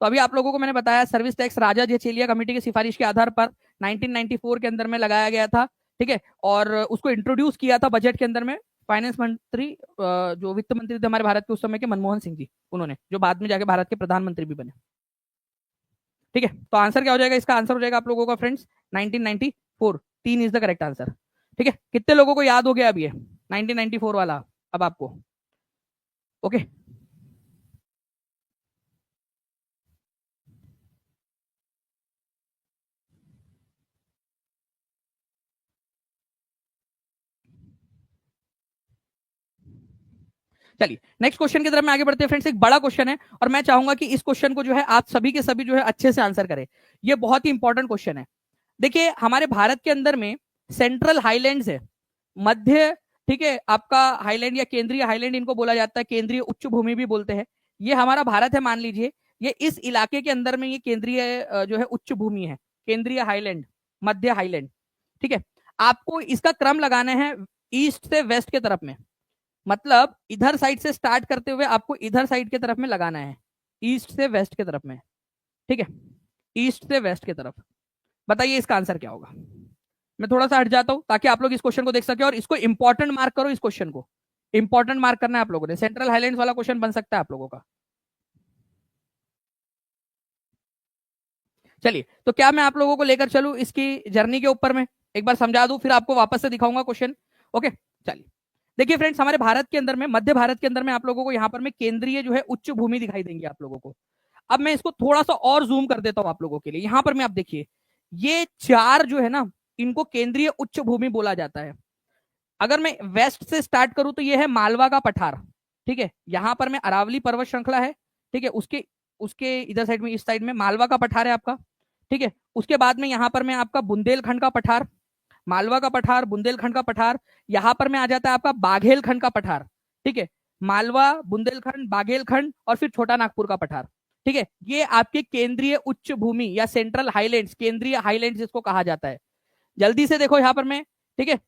तो अभी आप लोगों को मैंने बताया सर्विस टैक्स राजा जेचेलिया कमेटी की सिफारिश के आधार पर 1994 के अंदर में लगाया गया था। ठीक है, और उसको इंट्रोड्यूस किया था बजट के अंदर में फाइनेंस मंत्री, जो वित्त मंत्री थे हमारे भारत के उस समय के, मनमोहन सिंह जी, उन्होंने, जो बाद में जाके भारत के प्रधानमंत्री भी बने। ठीक है, तो आंसर क्या हो जाएगा, इसका आंसर हो जाएगा आप लोगों का friends 1994। 3 is the correct answer. ठीक है, कितने लोगों को याद हो गया अब ये 1994 वाला अब आपको? ओके, चलिए नेक्स्ट क्वेश्चन की तरफ में आगे बढ़ते हैं फ्रेंड्स। एक बड़ा क्वेश्चन है और मैं चाहूंगा कि इस क्वेश्चन को जो है आप सभी के सभी जो है अच्छे से आंसर करें। ये बहुत ही इंपॉर्टेंट क्वेश्चन है। देखिए हमारे भारत के अंदर में सेंट्रल हाईलैंड्स है, मध्य, ठीक है, आपका हाईलैंड या केंद्रीय हाईलैंड इनको बोला जाता है, केंद्रीय उच्च भूमि भी बोलते हैं। ये हमारा भारत है मान लीजिए, ये इस इलाके के अंदर में ये केंद्रीय जो है उच्च भूमि है, केंद्रीय हाईलैंड, मध्य हाईलैंड। ठीक है, आपको इसका क्रम लगाना है ईस्ट से वेस्ट के तरफ में, मतलब इधर साइड से स्टार्ट करते हुए आपको इधर साइड के तरफ में लगाना है, ईस्ट से वेस्ट के तरफ में। ठीक है, ईस्ट से वेस्ट के तरफ। बताइए इसका आंसर क्या होगा। मैं थोड़ा सा हट जाता हूं ताकि आप लोग इस क्वेश्चन को देख सके और इसको इंपॉर्टेंट मार्क करो। इस क्वेश्चन को इंपॉर्टेंट मार्क करना है आप लोगों ने, सेंट्रल हाईलैंड्स वाला क्वेश्चन बन सकता है आप लोगों का। चलिए, तो क्या मैं आप लोगों को लेकर चलूं इसकी जर्नी के ऊपर में, एक बार समझा दूं फिर आपको वापस से दिखाऊंगा क्वेश्चन। ओके, चलिए देखिए फ्रेंड्स, हमारे भारत के अंदर में, मध्य भारत के अंदर में आप लोगों को यहाँ पर में केंद्रीय जो है उच्च भूमि दिखाई देंगी आप लोगों को। अब मैं इसको थोड़ा सा और जूम कर देता हूं आप लोगों के लिए। यहां पर में आप देखिए, ये 4 जो है ना, इनको केंद्रीय उच्च भूमि बोला जाता है। अगर मैं वेस्ट से स्टार्ट करूं तो ये है मालवा का पठार। ठीक है, यहां पर में अरावली पर्वत श्रृंखला है। ठीक है, उसके उसके इधर साइड में, इस साइड में मालवा का पठार है आपका। ठीक है, उसके बाद में यहाँ पर में आपका बुंदेलखंड का पठार, मालवा का पठार, बुंदेलखंड का पठार। यहाँ पर में आ जाता है आपका बाघेलखंड का पठार। ठीक है, मालवा, बुंदेलखंड, बाघेलखंड और फिर छोटा नागपुर का पठार। ठीक है, ये आपके केंद्रीय उच्च भूमि या सेंट्रल हाईलैंड्स, केंद्रीय हाईलैंड्स इसको कहा जाता है। जल्दी से देखो यहाँ पर में, ठीक है,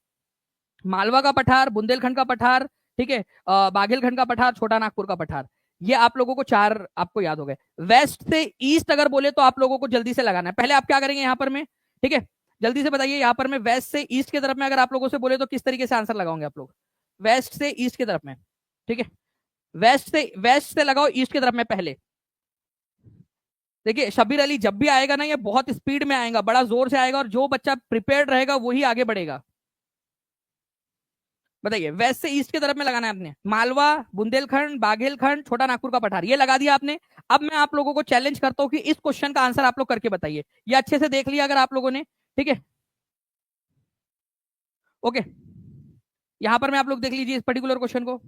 मालवा का पठार, बुंदेलखंड का पठार, ठीक है, बाघेलखंड का पठार, छोटा नागपुर का पठार। ये आप लोगों को 4 आपको याद हो गए। वेस्ट से ईस्ट अगर बोले तो आप लोगों को जल्दी से लगाना है। पहले आप क्या करेंगे यहाँ पर में, ठीक है, जल्दी से बताइए यहाँ पर में वेस्ट से ईस्ट की तरफ में अगर आप लोगों से बोले तो किस तरीके से आंसर लगाओगे आप लोग? वेस्ट से ईस्ट की तरफ में। ठीक है, वेस्ट से लगाओ ईस्ट की तरफ में पहले। देखिए शबीर अली जब भी आएगा ना, ये बहुत स्पीड में आएगा, बड़ा जोर से आएगा, और जो बच्चा प्रिपेयर्ड रहेगा वही आगे बढ़ेगा। बताइए, वेस्ट से ईस्ट की तरफ में लगाना है आपने, मालवा, बुंदेलखंड, बाघेलखंड, छोटा नागपुर का पठार, ये लगा दिया आपने। अब मैं आप लोगों को चैलेंज करता हूं कि इस क्वेश्चन का आंसर आप लोग करके बताइए। ये अच्छे से देख लिया अगर आप लोगों ने, ठीक है, ओके। यहां पर मैं आप लोग देख लीजिए इस पर्टिकुलर क्वेश्चन को।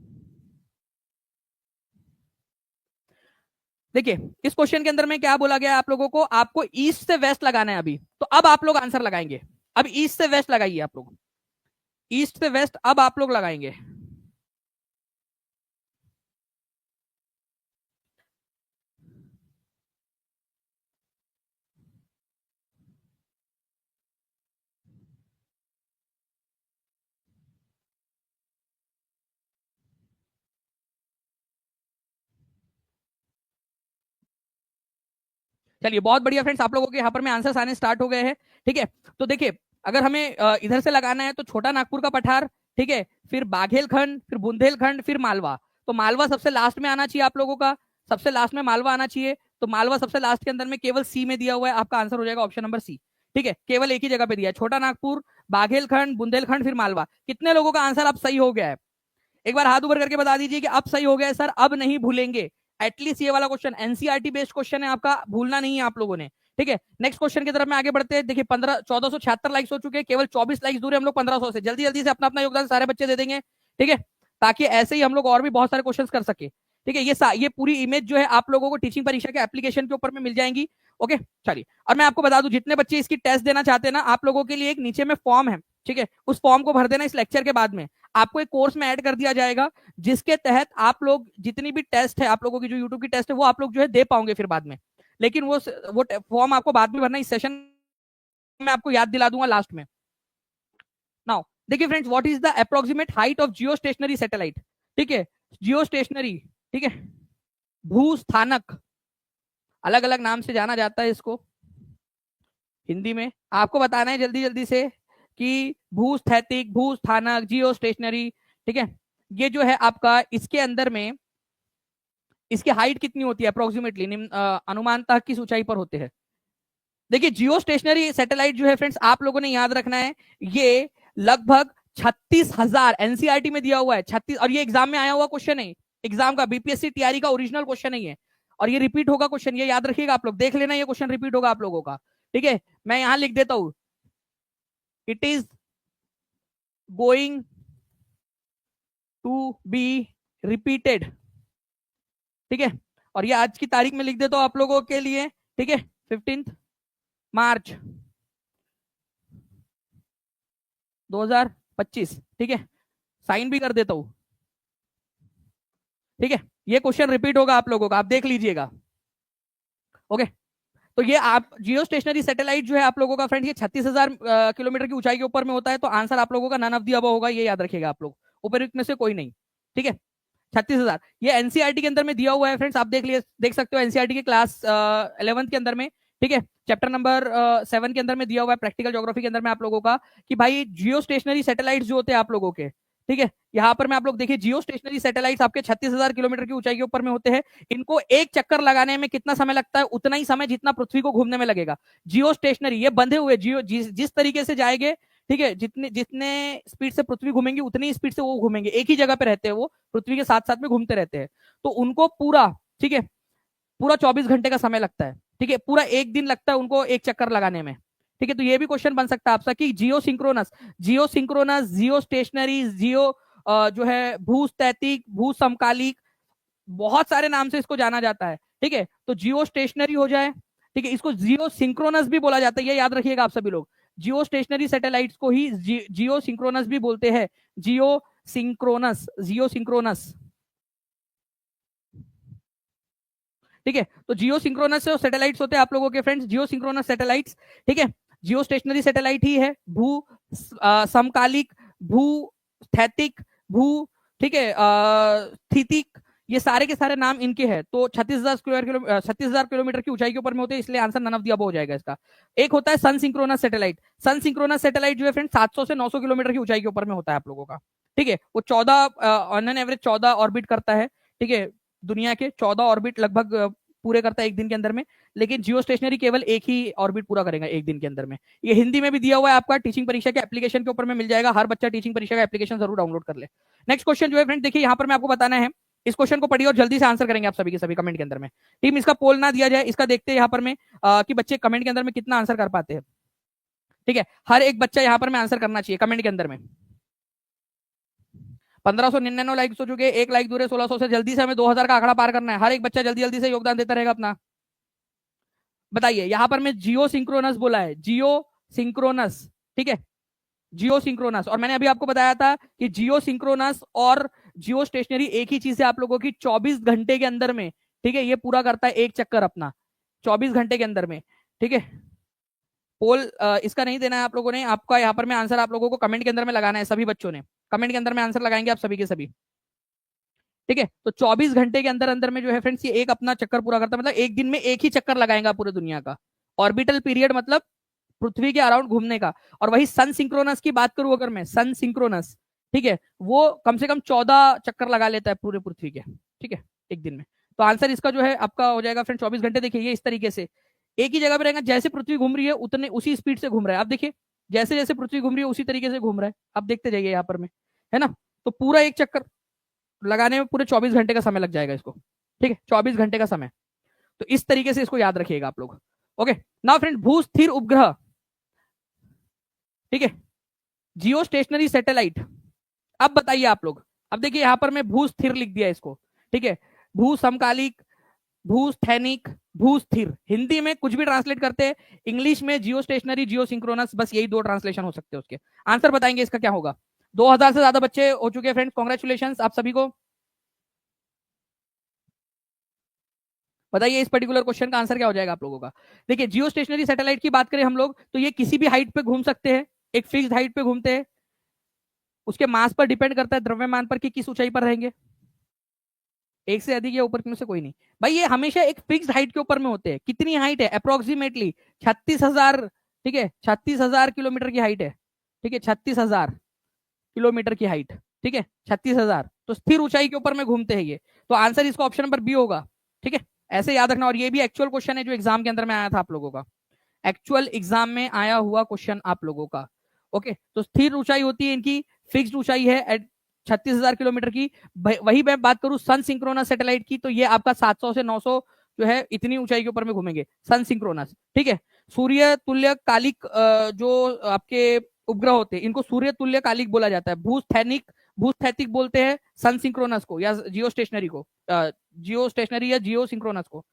देखिए इस क्वेश्चन के अंदर में क्या बोला गया है आप लोगों को, आपको ईस्ट से वेस्ट लगाना है अभी। तो अब आप लोग आंसर लगाएंगे। अब ईस्ट से वेस्ट लगाइए आप लोग, ईस्ट से वेस्ट अब आप लोग लगाएंगे। चलिए बहुत बढ़िया फ्रेंड्स, आप लोगों के यहाँ पर में आंसर्स आने स्टार्ट हो गए हैं। ठीक है, तो देखिए अगर हमें इधर से लगाना है तो छोटा नागपुर का पठार, ठीक है, फिर बाघेलखंड, फिर बुंदेलखंड, फिर मालवा। तो मालवा सबसे लास्ट में आना चाहिए आप लोगों का, सबसे लास्ट में मालवा आना चाहिए। तो मालवा सबसे लास्ट के अंदर में केवल सी में दिया हुआ है, आपका आंसर हो जाएगा ऑप्शन नंबर सी। ठीक है, केवल एक ही जगह पे दिया है, छोटा नागपुर, बाघेलखंड, बुंदेलखंड, फिर मालवा। कितने लोगों का आंसर अब सही हो गया है? एक बार हाथ ऊपर करके बता दीजिए कि अब सही हो गया है सर, अब नहीं भूलेंगे। एटलीस्ट ये वाला क्वेश्चन एनसीईआरटी बेस्ड क्वेश्चन है आपका, भूलना नहीं है आप लोगों ने। ठीक है, नेक्स्ट क्वेश्चन की तरफ में आगे बढ़ते हैं। देखिए 1476 लाइक्स हो चुके हैं, केवल 24 लाइक्स दूर है हम लोग 1500 से। जल्दी जल्दी से अपना अपना योगदान सारे बच्चे दे देंगे, ठीक है, ताकि ऐसे ही हम लोग और भी बहुत सारे क्वेश्चन कर सके। ठीक है, ये पूरी इमेज जो है आप लोगों को टीचिंग परीक्षा के एप्लीकेशन के ऊपर में मिल जाएंगी। ओके, चलिए, और मैं आपको बता दूं जितने बच्चे इसकी टेस्ट देना चाहते हैं ना, आप लोगों के लिए एक नीचे में फॉर्म है, ठीक है, उस फॉर्म को भर देना इस लेक्चर के बाद में। आपको एक कोर्स में ऐड कर दिया जाएगा, जिसके तहत आप लोग जितनी भी टेस्ट है आप लोगों की, जो यूट्यूब की टेस्ट है, वो आप लोग जो है दे पाओगे फिर बाद में। लेकिन वो फॉर्म आपको बाद में भरना, इस सेशन में आपको याद दिला दूंगा लास्ट में। नाउ देखिए friends, what is the approximate height of Jio stationery satellite. ठीक है, जियो स्टेशनरी, ठीक है, भूस्थानक, अलग अलग नाम से जाना जाता है इसको हिंदी में। आपको बताना है जल्दी जल्दी से कि भूस्थैतिक, भूस्थानक, जियो स्टेशनरी, ठीक है, ये जो है आपका इसके अंदर में इसकी हाइट कितनी होती है अप्रोक्सीमेटली, अनुमानतः किस ऊंचाई पर होते हैं। देखिए जियो स्टेशनरी सैटेलाइट जो है फ्रेंड्स, आप लोगों ने याद रखना है, ये लगभग 36,000 एनसीईआरटी में दिया हुआ है 36, और ये एग्जाम में आया हुआ क्वेश्चन है, एग्जाम का बीपीएससी टीआरई का ओरिजिनल क्वेश्चन नहीं है, और ये रिपीट होगा क्वेश्चन, ये याद रखिएगा आप लोग, देख लेना ये क्वेश्चन रिपीट होगा आप लोगों का। ठीक है, मैं यहां लिख देता हूं, it is going to be repeated. ठीक है, और ये आज की तारीख में लिख देता हूं आप लोगों के लिए, ठीक है, 15 मार्च 2025। ठीक है, साइन भी कर देता हूं। ठीक है, ये क्वेश्चन रिपीट होगा आप लोगों का, आप देख लीजिएगा। ओके, तो ये आप जियो स्टेशनरी सैटेलाइट जो है आप लोगों का फ्रेंड, ये 36,000 किलोमीटर की ऊंचाई के ऊपर में होता है, तो आंसर आप लोगों का नन ऑफ द अबव होगा, ये याद रखिएगा आप लोग, उपयुक्त में से कोई नहीं। ठीक है, 36,000 ये एनसीईआरटी के अंदर में दिया हुआ है फ्रेंड्स, आप देख सकते हो एनसीईआरटी के क्लास 11th के अंदर में। ठीक है, चैप्टर नंबर 7 के अंदर में दिया हुआ है, प्रैक्टिकल ज्योग्राफी के अंदर में आप लोगों का, कि भाई जियो स्टेशनरी सैटेलाइट जो होते हैं आप लोगों के, ठीक है, यहाँ पर मैं आप लोग देखिए, जियो स्टेशनरी सैटेलाइट्स आपके 36,000 किलोमीटर की ऊंचाई के ऊपर में होते हैं। इनको एक चक्कर लगाने में कितना समय लगता है, उतना ही समय जितना पृथ्वी को घूमने में लगेगा। जियो स्टेशनरी, ये बंधे हुए जियो, जिस तरीके से जाएंगे, ठीक है, जितने जितने स्पीड से पृथ्वी घूमेंगी उतनी स्पीड से वो घूमेंगे, एक ही जगह पे रहते हैं वो, पृथ्वी के साथ साथ में घूमते रहते हैं, तो उनको पूरा, ठीक है, पूरा 24 घंटे का समय लगता है। ठीक है, पूरा एक दिन लगता है उनको एक चक्कर लगाने में। ठीक है, तो ये भी क्वेश्चन बन सकता है आपका कि जियो सिंक्रोनस, जियो स्टेशनरी, जियो जो है भूस्थैतिक, भू समकालिक, बहुत सारे नाम से इसको जाना जाता है। ठीक है, तो जियो स्टेशनरी हो जाए, ठीक है, इसको जियो सिंक्रोनस भी बोला जाता है, ये याद रखिएगा आप सभी लोग, जियो स्टेशनरी सैटेलाइट्स को ही जियो सिंक्रोनस भी बोलते हैं, जियो सिंक्रोनस, जियो सिंक्रोनस। ठीक है, तो जियो सिंक्रोनस सैटेलाइट्स होते हैं आप लोगों के फ्रेंड्स, जियो सिंक्रोनस सैटेलाइट्स। ठीक है, जियो स्टेशनरी सैटेलाइट ही है, भू समकालिक, भू स्थैतिक, भू, ठीक है, स्थितिक, ये सारे के सारे नाम इनके हैं। तो 36,000 किलोमीटर की ऊंचाई के ऊपर में होते हैं, इसलिए answer none of the above हो जाएगा इसका। एक होता है sun synchronous satellite, sun synchronous satellite जो है फ्रेंड 700 से 900 किलोमीटर की ऊंचाई के ऊपर में होता है आप लोगों का। ठीक है, वो 14 ऑन एन एवरेज 14 ऑर्बिट करता है। ठीक है, दुनिया के 14 ऑर्बिट लगभग पूरे करता है एक दिन के अंदर में, लेकिन जियो स्टेशनरी केवल एक ही ऑर्बिट पूरा करेगा एक दिन के अंदर में। ये हिंदी में भी दिया हुआ है आपका, टीचिंग परीक्षा के एप्लीकेशन के ऊपर में मिल जाएगा, हर बच्चा टीचिंग परीक्षा का एप्लीकेशन जरूर डाउनलोड कर ले। नेक्स्ट क्वेश्चन जो है फ्रेंड, देखिए यहाँ पर मैं आपको बताना है, इस क्वेश्चन को पढ़िए और जल्दी से आंसर करेंगे आप सभी के सभी कमेंट के अंदर में। टीम इसका पोल ना दिया जाए, इसका देखते हैं यहाँ पर में कि बच्चे कमेंट के अंदर में कितना आंसर कर पाते हैं। ठीक है, हर एक बच्चा यहाँ पर में आंसर करना चाहिए कमेंट के अंदर में। 1599 लाइक हो चुके, एक लाइक दूर है 1600 से, जल्दी से हमें 2000 का आंकड़ा पार करना है, हर एक बच्चा जल्दी जल्दी से योगदान देता रहेगा अपना। बताइए, यहां पर मैं जियो सिंक्रोनस बोला है, जियो सिंक्रोनस, ठीक है, जियो सिंक्रोनस, और मैंने अभी आपको बताया था कि जियो सिंक्रोनस और जियो स्टेशनरी एक ही चीज है आप लोगों की, 24 घंटे के अंदर में। ठीक है, ये पूरा करता है एक चक्कर अपना 24 घंटे के अंदर में। ठीक है, पोल इसका नहीं देना है आप लोगों ने, आपका यहाँ पर मैं आंसर आप लोगों को कमेंट के अंदर में लगाना है, सभी बच्चों ने कमेंट के अंदर में आंसर लगाएंगे आप सभी के सभी। ठीक है, तो 24 घंटे के अंदर अंदर में जो है फ्रेंड्स, ये एक अपना चक्कर पूरा करता है, मतलब एक दिन में एक ही चक्कर लगाएगा पूरे दुनिया का। ऑर्बिटल पीरियड मतलब पृथ्वी के अराउंड घूमने का। और वही सन सिंक्रोनस की बात करूं अगर मैं, सन सिंक्रोनस, ठीक है, वो कम से कम 14 चक्कर लगा लेता है पूरे पृथ्वी के, ठीक है, एक दिन में। तो आंसर इसका जो है आपका हो जाएगा फ्रेंड 24 घंटे। देखिए ये इस तरीके से एक ही जगह पे रहेगा, जैसे पृथ्वी घूम रही है उतने उसी स्पीड से घूम रहा है। आप देखिए, जैसे जैसे पृथ्वी घूम रही है उसी तरीके से घूम रहा है, आप देखते जाइए यहाँ पर में, है ना। तो पूरा एक चक्कर लगाने में पूरे 24 घंटे का समय लग जाएगा इसको। ठीक है, 24 घंटे का समय। तो इस तरीके से इसको याद रखिएगा आप लोग। ओके, नाउ फ्रेंड, भू स्थिर उपग्रह, ठीक है, जियो स्टेशनरी सैटेलाइट। अब बताइए आप लोग, अब देखिए यहां पर मैं भू स्थिर लिख दिया इसको, ठीक है, भू समकालिक, भू स्थैनिक, भू स्थिर, हिंदी में कुछ भी ट्रांसलेट करते हैं, इंग्लिश में जियो स्टेशनरी, जियो सिंक्रोनस, बस यही दो ट्रांसलेशन हो सकते हैं उसके। आंसर बताएंगे इसका क्या होगा। 2000 से ज्यादा बच्चे हो चुके हैं फ्रेंड्स, कॉन्ग्रेचुलेशन आप सभी को। बताइए इस पर्टिकुलर क्वेश्चन का आंसर क्या हो जाएगा आप लोगों का। देखिए जियो स्टेशनरी सैटेलाइट की बात करें हम लोग तो ये किसी भी हाइट पे घूम सकते हैं, एक फिक्स्ड हाइट पे घूमते हैं, उसके मास पर डिपेंड करता है, द्रव्यमान पर कि किस ऊंचाई पर रहेंगे, एक से अधिक या ऊपर में से कोई नहीं। भाई ये हमेशा एक फिक्स्ड हाइट के ऊपर में होते हैं। कितनी हाइट है? अप्रोक्सीमेटली 36,000, ठीक है, 36,000 किलोमीटर की हाइट है, ठीक है, 36,000 किलोमीटर की हाइट, ठीक है, 36,000। तो स्थिर ऊंचाई के ऊपर में घूमते हैं ये, तो आंसर इसका ऑप्शन नंबर बी होगा, ठीक है, ऐसे याद रखना। और ये भी एक्चुअल क्वेश्चन है जो एग्जाम के अंदर में आया था आप लोगों का, एक्चुअल एग्जाम में आया हुआ क्वेश्चन आप लोगों का। ओके, तो स्थिर ऊंचाई होती है इनकी, फिक्स्ड ऊंचाई है एट 36,000 किलोमीटर की। वही मैं बात करूं सन सिंक्रोनस सैटेलाइट की, तो ये आपका 700 से 900 जो है इतनी ऊंचाई के ऊपर में घूमेंगे, सन सिंक्रोनस, ठीक है। सूर्य तुल्य कालिक जो आपके उपग्रह होते हैं इनको सूर्य तुल्य कालिक बोला जाता है। भूस्थैतिक बोलते हैं सन सिंक्रोनस को या जियो स्टेशनरी को, जियो स्टेशनरी या जियो सिंक्रोनस को।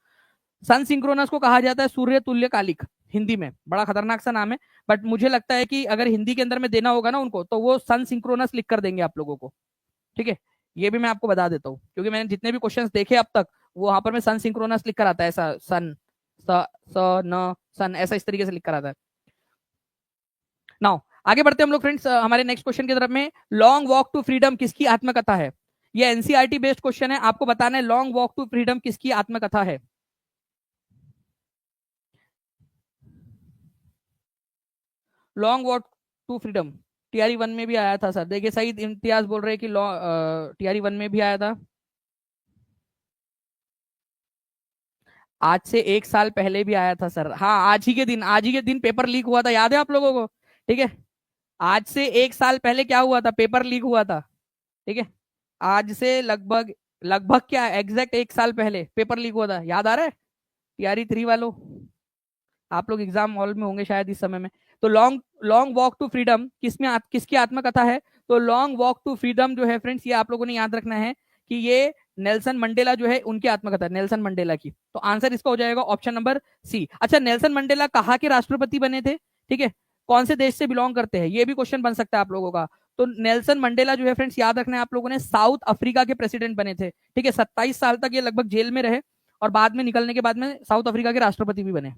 सन सिंक्रोनस को कहा जाता है सूर्य तुल्य कालिक, हिंदी में बड़ा खतरनाक सा नाम है, बट मुझे लगता है कि अगर हिंदी के अंदर में देना होगा ना उनको तो वो सन सिंक्रोनस लिख कर देंगे आप लोगों को, ठीक है। ये भी मैं आपको बता देता हूँ क्योंकि मैंने जितने भी क्वेश्चंस देखे अब तक वो वहां पर में सन सिंक्रोनस लिख कर आता है, ऐसा सन न सन ऐसा इस तरीके से लिख कर आता है। नाउ आगे बढ़ते हैं हम लोग फ्रेंड्स हमारे नेक्स्ट क्वेश्चन की तरफ में। लॉन्ग वॉक टू फ्रीडम किसकी आत्मकथा है? ये एनसीईआरटी बेस्ड क्वेश्चन है, आपको बताना है लॉन्ग वॉक टू फ्रीडम किसकी आत्मकथा है। Long walk to freedom TRE 1 में भी आया था सर। देखिए सईद इम्तियाज बोल रहे हैं कि टीआरई 1 में भी आया था, आज से 1 साल पहले भी आया था सर। हाँ आज ही के दिन पेपर लीक हुआ था, याद है आप लोगों को? ठीक है, आज से 1 साल पहले क्या हुआ था? पेपर लीक हुआ था, ठीक है। आज से लगभग लगभग क्या एग्जैक्ट 1 साल पहले पेपर लीक हुआ था, याद आ रहा है? टीआरई 3 वालों, आप लोग एग्जाम हॉल में होंगे शायद इस समय में। तो long long walk to freedom किसकी आत्मकथा है? तो लॉन्ग वॉक टू फ्रीडम जो है फ्रेंड्स ये आप लोगों ने याद रखना है कि ये नेल्सन मंडेला जो है उनकी आत्मकथा है, नेल्सन मंडेला की। तो आंसर इसका हो जाएगा ऑप्शन नंबर सी। अच्छा, नेल्सन मंडेला कहाँ के राष्ट्रपति बने थे? ठीक है, कौन से देश से बिलोंग करते हैं, ये भी क्वेश्चन बन सकता है आप लोगों का। तो नेल्सन मंडेला जो है फ्रेंड्स याद रखना है आप लोगों ने, साउथ अफ्रीका के प्रेसिडेंट बने थे, ठीक है। 27 साल तक ये लगभग जेल में रहे और बाद में निकलने के बाद में साउथ अफ्रीका के राष्ट्रपति भी बने,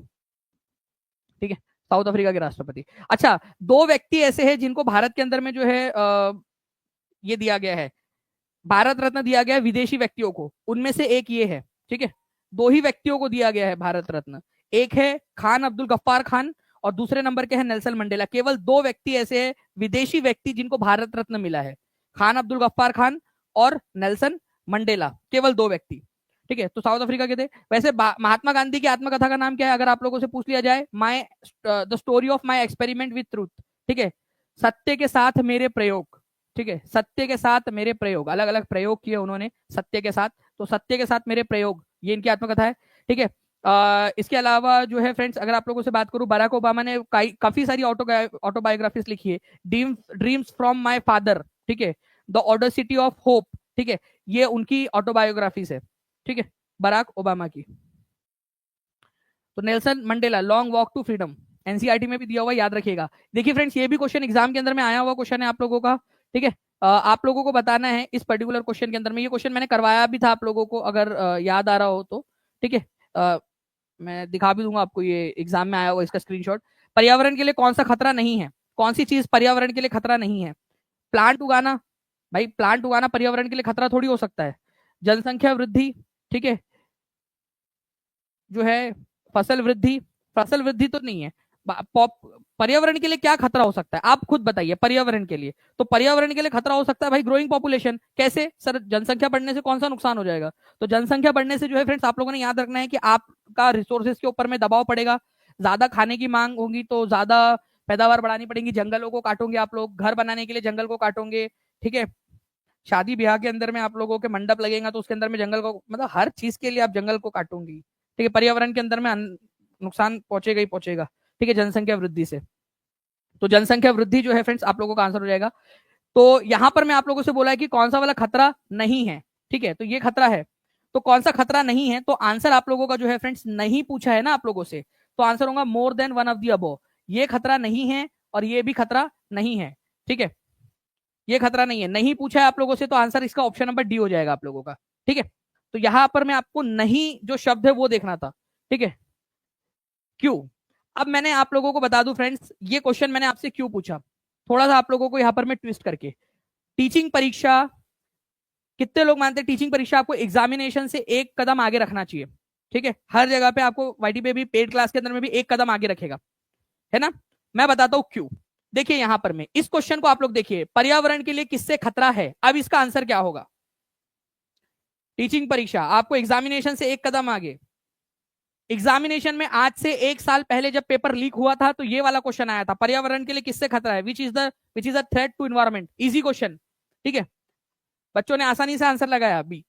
ठीक है, साउथ अफ्रीका के राष्ट्रपति। अच्छा, दो व्यक्ति ऐसे हैं जिनको भारत के अंदर में जो है ये दिया गया है, भारत रत्न दिया गया है विदेशी व्यक्तियों को, उनमें से एक ये है, ठीक है। दो ही व्यक्तियों को दिया गया है भारत रत्न, एक है खान अब्दुल गफ्फार खान और दूसरे नंबर के है नेल्सन मंडेला। केवल दो व्यक्ति ऐसे हैं विदेशी व्यक्ति जिनको भारत रत्न मिला है, खान अब्दुल गफ्फार खान और नेल्सन मंडेला, केवल दो व्यक्ति, ठीक है। तो साउथ अफ्रीका के थे। वैसे महात्मा गांधी की आत्मकथा का नाम क्या है अगर आप लोगों से पूछ लिया जाए? My the story of my experiment with truth, ठीक है, सत्य के साथ मेरे प्रयोग, ठीक है, सत्य के साथ मेरे प्रयोग, अलग अलग प्रयोग किए उन्होंने सत्य के साथ, तो सत्य के साथ मेरे प्रयोग ये इनकी आत्मकथा है, ठीक है। इसके अलावा जो है फ्रेंड्स अगर आप लोगों से बात करूं, बराक ओबामा ने काफी सारी ऑटोबायोग्राफीज लिखी है। ड्रीम्स फ्रॉम माय फादर, ठीक है, द ऑडेसिटी ऑफ होप, ठीक है, ये उनकी ऑटोबायोग्राफीज है, ठीक है, बराक ओबामा की। तो Nelson Mandela long walk to freedom NCERT में भी दिया हुआ, याद रखिएगा। देखिए फ्रेंड्स ये भी क्वेश्चन एग्जाम के अंदर में आया हुआ क्वेश्चन है आप लोगों का, ठीक है। आप लोगों को बताना है इस पर्टिकुलर क्वेश्चन के अंदर में, ये क्वेश्चन मैंने करवाया भी था आप लोगों को अगर याद आ रहा हो तो, ठीक है। मैं दिखा भी दूंगा आपको, ये एग्जाम में आया हुआ इसका स्क्रीनशॉट। पर्यावरण के लिए कौन सा खतरा नहीं है? कौन सी चीज पर्यावरण के लिए खतरा नहीं है? प्लांट उगाना, भाई प्लांट उगाना पर्यावरण के लिए खतरा थोड़ी हो सकता है। जनसंख्या वृद्धि, ठीक है, जो है फसल वृद्धि तो नहीं है। पर्यावरण के लिए क्या खतरा हो सकता है आप खुद बताइए? पर्यावरण के लिए, तो पर्यावरण के लिए खतरा हो सकता है भाई ग्रोइंग पॉपुलेशन। कैसे सर? जनसंख्या बढ़ने से कौन सा नुकसान हो जाएगा? तो जनसंख्या बढ़ने से जो है फ्रेंड्स आप लोगों ने याद रखना है कि आपका रिसोर्सेज के ऊपर में दबाव पड़ेगा, ज्यादा खाने की मांग होगी तो ज्यादा पैदावार बढ़ानी पड़ेगी, जंगलों को काटोंगे आप लोग, घर बनाने के लिए जंगल को काटोगे, ठीक है। शादी ब्याह के अंदर में आप लोगों के मंडप लगेगा तो उसके अंदर में जंगल को, मतलब हर चीज के लिए आप जंगल को काटोगी, ठीक है। पर्यावरण के अंदर में नुकसान पहुंचेगा ही पहुंचेगा, ठीक है, जनसंख्या वृद्धि से। तो जनसंख्या वृद्धि जो है फ्रेंड्स आप लोगों का आंसर हो जाएगा। तो यहां पर मैं आप लोगों से बोला है कि कौन सा वाला खतरा नहीं है, ठीक है, तो ये खतरा है। तो कौन सा खतरा नहीं है? तो आंसर आप लोगों का जो है फ्रेंड्स नहीं पूछा है ना आप लोगों से, तो आंसर होगा more than one of the above. ये खतरा नहीं है और ये भी खतरा नहीं है, ठीक है, ये खतरा नहीं है, नहीं पूछा है आप लोगों से, तो आंसर इसका ऑप्शन नंबर डी हो जाएगा आप लोगों का, ठीक है। तो यहां पर मैं आपको नहीं जो शब्द है वो देखना था, ठीक है। क्यों? अब मैंने आप लोगों को बता दूं फ्रेंड्स, ये क्वेश्चन मैंने आपसे क्यों पूछा, थोड़ा सा आप लोगों को यहां पर मैं ट्विस्ट करके। टीचिंग परीक्षा, कितने लोग मानते हैं टीचिंग परीक्षा आपको एग्जामिनेशन से एक कदम आगे रखना चाहिए, ठीक है। हर जगह पे आपको वाईटी पे भी, पेड क्लास के अंदर में भी एक कदम आगे रखेगा, है ना। मैं बताता हूं क्यों। देखिए यहां पर मैं इस क्वेश्चन को आप लोग देखिए, पर्यावरण के लिए किससे खतरा है, अब इसका आंसर क्या होगा। टीचिंग परीक्षा आपको एग्जामिनेशन से एक कदम आगे। एग्जामिनेशन में आज से एक साल पहले जब पेपर लीक हुआ था तो ये वाला क्वेश्चन आया था, पर्यावरण के लिए किससे खतरा है, which is the threat to environment. Easy question, ठीक है। बच्चों ने आसानी से आंसर लगाया अभी,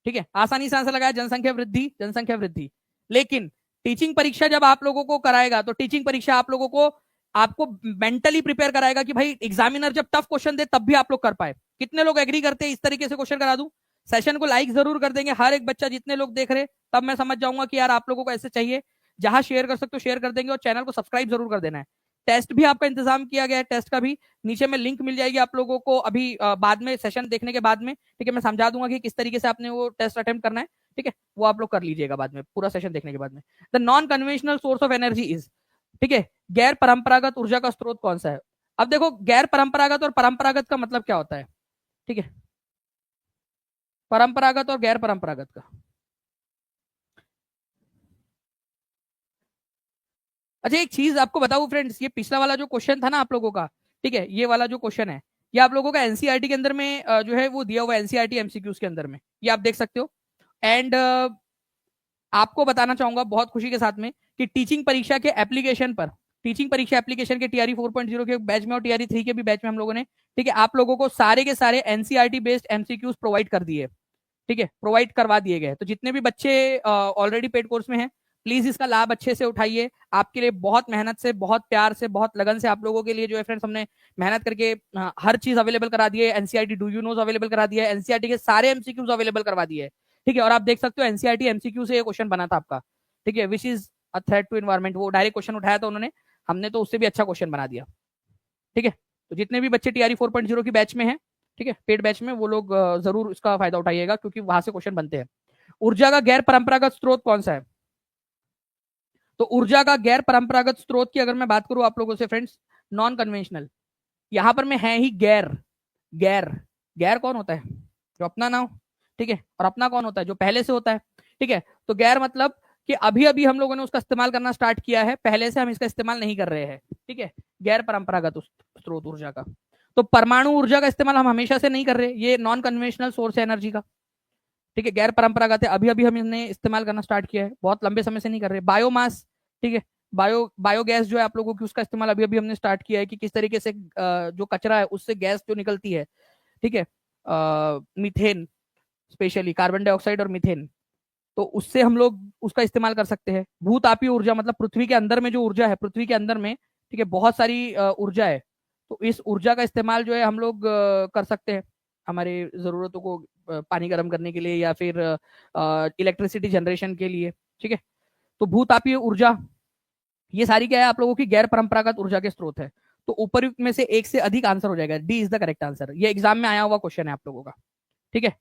ठीक है, आसानी से आंसर लगाया, जनसंख्या वृद्धि, जनसंख्या वृद्धि। लेकिन टीचिंग परीक्षा जब आप लोगों को कराएगा तो टीचिंग परीक्षा आप लोगों को, आपको मेंटली प्रिपेयर कराएगा कि भाई एग्जामिनर जब टफ क्वेश्चन दे तब भी आप लोग कर पाए। कितने लोग एग्री करते हैं इस तरीके से क्वेश्चन करा दूं? सेशन को लाइक जरूर कर देंगे हर एक बच्चा, जितने लोग देख रहे, तब मैं समझ जाऊंगा कि यार आप लोगों को ऐसे चाहिए। जहां शेयर कर सकते हो शेयर कर देंगे, और चैनल को सब्सक्राइब जरूर कर देना है। टेस्ट भी आपका इंतजाम किया गया है, टेस्ट का भी नीचे में लिंक मिल जाएगी आप लोगों को अभी बाद में, सेशन देखने के बाद में, ठीक है। मैं समझा दूंगा कि किस तरीके से आपने वो टेस्ट अटेम्प्ट करना है, ठीक है। वो आप लोग कर लीजिएगा बाद में, पूरा सेशन देखने के बाद में। The non conventional source of energy is, ठीक है, गैर परंपरागत ऊर्जा का स्रोत कौन सा है। अब देखो गैर परंपरागत और परंपरागत का मतलब क्या होता है, ठीक है, परंपरागत और गैर परंपरागत का। अच्छा एक चीज आपको बताऊं फ्रेंड्स, ये पिछला वाला जो क्वेश्चन था ना आप लोगों का, ठीक है, ये वाला जो क्वेश्चन है, ये आप लोगों का एनसीईआरटी के अंदर में जो है वो दिया हुआ है, एनसीईआरटी एमसीक्यूज के अंदर में, ये आप देख सकते हो। एंड आपको बताना चाहूंगा बहुत खुशी के साथ में कि टीचिंग परीक्षा के एप्लीकेशन पर, टीचिंग परीक्षा एप्लीकेशन के टीआरई 4.0 के बैच में और टीआरई 3 के भी बैच में हम लोगों ने, ठीक है, आप लोगों को सारे के सारे एनसीईआरटी बेस्ड एमसीक्यूज प्रोवाइड कर दिए, ठीक है, प्रोवाइड करवा दिए गए। तो जितने भी बच्चे ऑलरेडी पेड कोर्स में हैं, प्लीज इसका लाभ अच्छे से उठाइए। आपके लिए बहुत मेहनत से, बहुत प्यार से, बहुत लगन से आप लोगों के लिए जो है फ्रेंड्स हमने मेहनत करके हर चीज अवेलेबल करा दी है। NCERT do you knows available करा दिया है, एनसीईआरटी के सारे एमसीक्यूज अवेलेबल करवा दिए है, ठीक है। और आप देख सकते हो एनसीईआरटी एमसीक्यू से ये क्वेश्चन बना था आपका, ठीक है, which is a threat to environment, वो डायरेक्ट क्वेश्चन उठाया था उन्होंने, हमने तो उससे भी अच्छा क्वेश्चन बना दिया, ठीक है। तो जितने भी बच्चे टीआरई 4.0 की बैच में हैं, ठीक है, पेड बैच में, वो लोग जरूर इसका फायदा उठाइएगा क्योंकि वहां से क्वेश्चन बनते हैं। ऊर्जा का गैर परंपरागत स्रोत कौन सा है? तो ऊर्जा का गैर परंपरागत स्रोत की अगर मैं बात करूं आप लोगों से फ्रेंड्स, नॉन कन्वेंशनल, यहां पर में है ही गैर। गैर, गैर कौन होता है? जो अपना ना हो, ठीक है, और अपना कौन होता है? जो पहले से होता है, ठीक है। तो गैर मतलब कि अभी अभी हम लोगों ने उसका इस्तेमाल करना स्टार्ट किया है, पहले से हम इसका इस्तेमाल नहीं कर रहे हैं, ठीक है। गैर परंपरागत स्रोत ऊर्जा का, तो परमाणु ऊर्जा का इस्तेमाल हम हमेशा से नहीं कर रहे, ये नॉन कन्वेंशनल सोर्स है एनर्जी का, ठीक है, गैर परंपरागत है, अभी अभी हम इन्हें इस्तेमाल करना स्टार्ट किया है, बहुत लंबे समय से नहीं कर रहे। बायोमास, ठीक है, बायोगैस जो है आप लोगों की, उसका इस्तेमाल अभी अभी हमने स्टार्ट किया है कि किस तरीके से जो कचरा है उससे गैस जो निकलती है, ठीक है, मीथेन, स्पेशली कार्बन डाइऑक्साइड और मीथेन, तो उससे हम लोग उसका इस्तेमाल कर सकते हैं। भूतापीय ऊर्जा मतलब पृथ्वी के अंदर में जो ऊर्जा है, पृथ्वी के अंदर में, ठीक है, बहुत सारी ऊर्जा है, तो इस ऊर्जा का इस्तेमाल जो है हम लोग कर सकते हैं हमारे जरूरतों को पानी गर्म करने के लिए या फिर इलेक्ट्रिसिटी जनरेशन के लिए, ठीक है। तो भूतापीय ऊर्जा, ये सारी क्या है आप लोगों की गैर परंपरागत ऊर्जा के स्रोत है। तो उपयुक्त में से एक से अधिक आंसर हो जाएगा, D is the correct answer. ये एग्जाम में आया हुआ क्वेश्चन है आप लोगों का, ठीक है।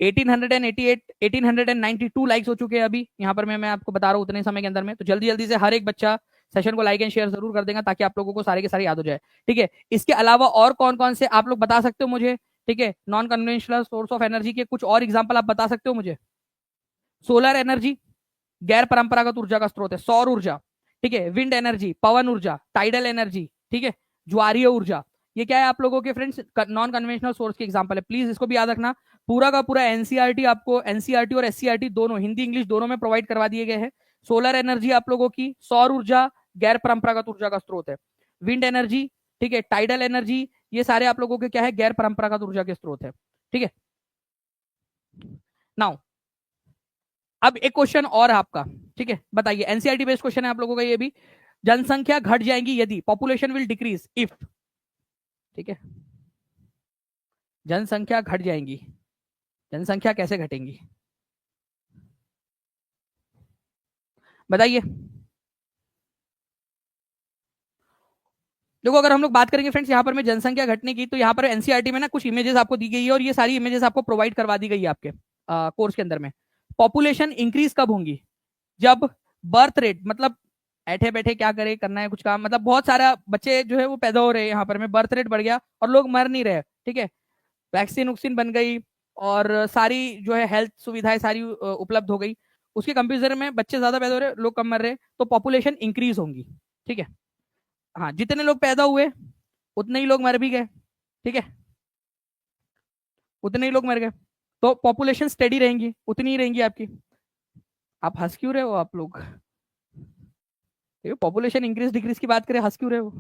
1888 1892 लाइक्स हो चुके हैं अभी यहाँ पर, मैं आपको बता रहा हूँ उतने समय के अंदर में। तो जल्दी जल्दी से हर एक बच्चा सेशन को लाइक एंड शेयर जरूर कर देगा ताकि आप लोगों को सारे के सारे याद हो जाए, ठीक है। इसके अलावा और कौन कौन से आप लोग बता सकते हो मुझे, ठीक है, non conventional source of energy के कुछ और एग्जाम्पल आप बता सकते हो मुझे? सोलर एनर्जी गैर परंपरागत ऊर्जा का स्रोत है, सौर ऊर्जा, ठीक है, विंड एनर्जी, पवन ऊर्जा, टाइडल एनर्जी, ठीक है, ज्वारीय ऊर्जा, ये क्या है आप लोगों के फ्रेंड्स नॉन कन्वेंशनल सोर्स के एग्जांपल है। प्लीज इसको भी याद रखना, पूरा का पूरा एनसीईआरटी आपको, एनसीईआरटी और एससीईआरटी दोनों, हिंदी इंग्लिश दोनों में प्रोवाइड करवा दिए गए हैं। सोलर एनर्जी आप लोगों की, सौर ऊर्जा गैर परंपरागत ऊर्जा का स्रोत है, विंड एनर्जी, ठीक है, टाइडल एनर्जी, ये सारे आप लोगों के क्या है, गैर परंपरागत ऊर्जा के स्रोत है, ठीक है। नाउ अब एक क्वेश्चन और है आपका, ठीक है, बताइए, एनसीईआरटी बेस्ड क्वेश्चन है आप लोगों का ये भी। जनसंख्या घट जाएगी यदि, पॉपुलेशन विल डिक्रीज इफ, ठीक है, जनसंख्या घट जाएंगी, जनसंख्या कैसे घटेंगी बताइए। देखो अगर हम लोग बात करेंगे फ्रेंड्स यहाँ पर मैं जनसंख्या घटने की, तो यहाँ पर एनसीईआरटी में ना कुछ इमेजेस आपको दी गई है और ये सारी इमेजेस आपको प्रोवाइड करवा दी गई है आपके, कोर्स के अंदर में। पॉपुलेशन इंक्रीज कब होंगी? जब बर्थ रेट, मतलब बैठे बैठे क्या करे, करना है कुछ काम, मतलब बहुत सारा बच्चे जो है वो पैदा हो रहे हैं यहाँ पर में, बर्थ रेट बढ़ गया और लोग मर नहीं रहे, ठीक है, वैक्सीन वैक्सीन बन गई और सारी जो है हेल्थ सुविधाएं सारी उपलब्ध हो गई, उसके कंपेरिजन में बच्चे ज्यादा पैदा हो रहे, लोग कम मर रहे, तो पॉपुलेशन इंक्रीज होंगी, ठीक है। हाँ, जितने लोग पैदा हुए उतने ही लोग मर भी गए, ठीक है, उतने ही लोग मर गए, तो पॉपुलेशन स्टेडी रहेंगी, उतनी ही रहेंगी आपकी। आप हंस क्यों रहे हो आप लोग? पॉपुलेशन इंक्रीज डिक्रीज की बात करें, हंस क्यों रहे हो?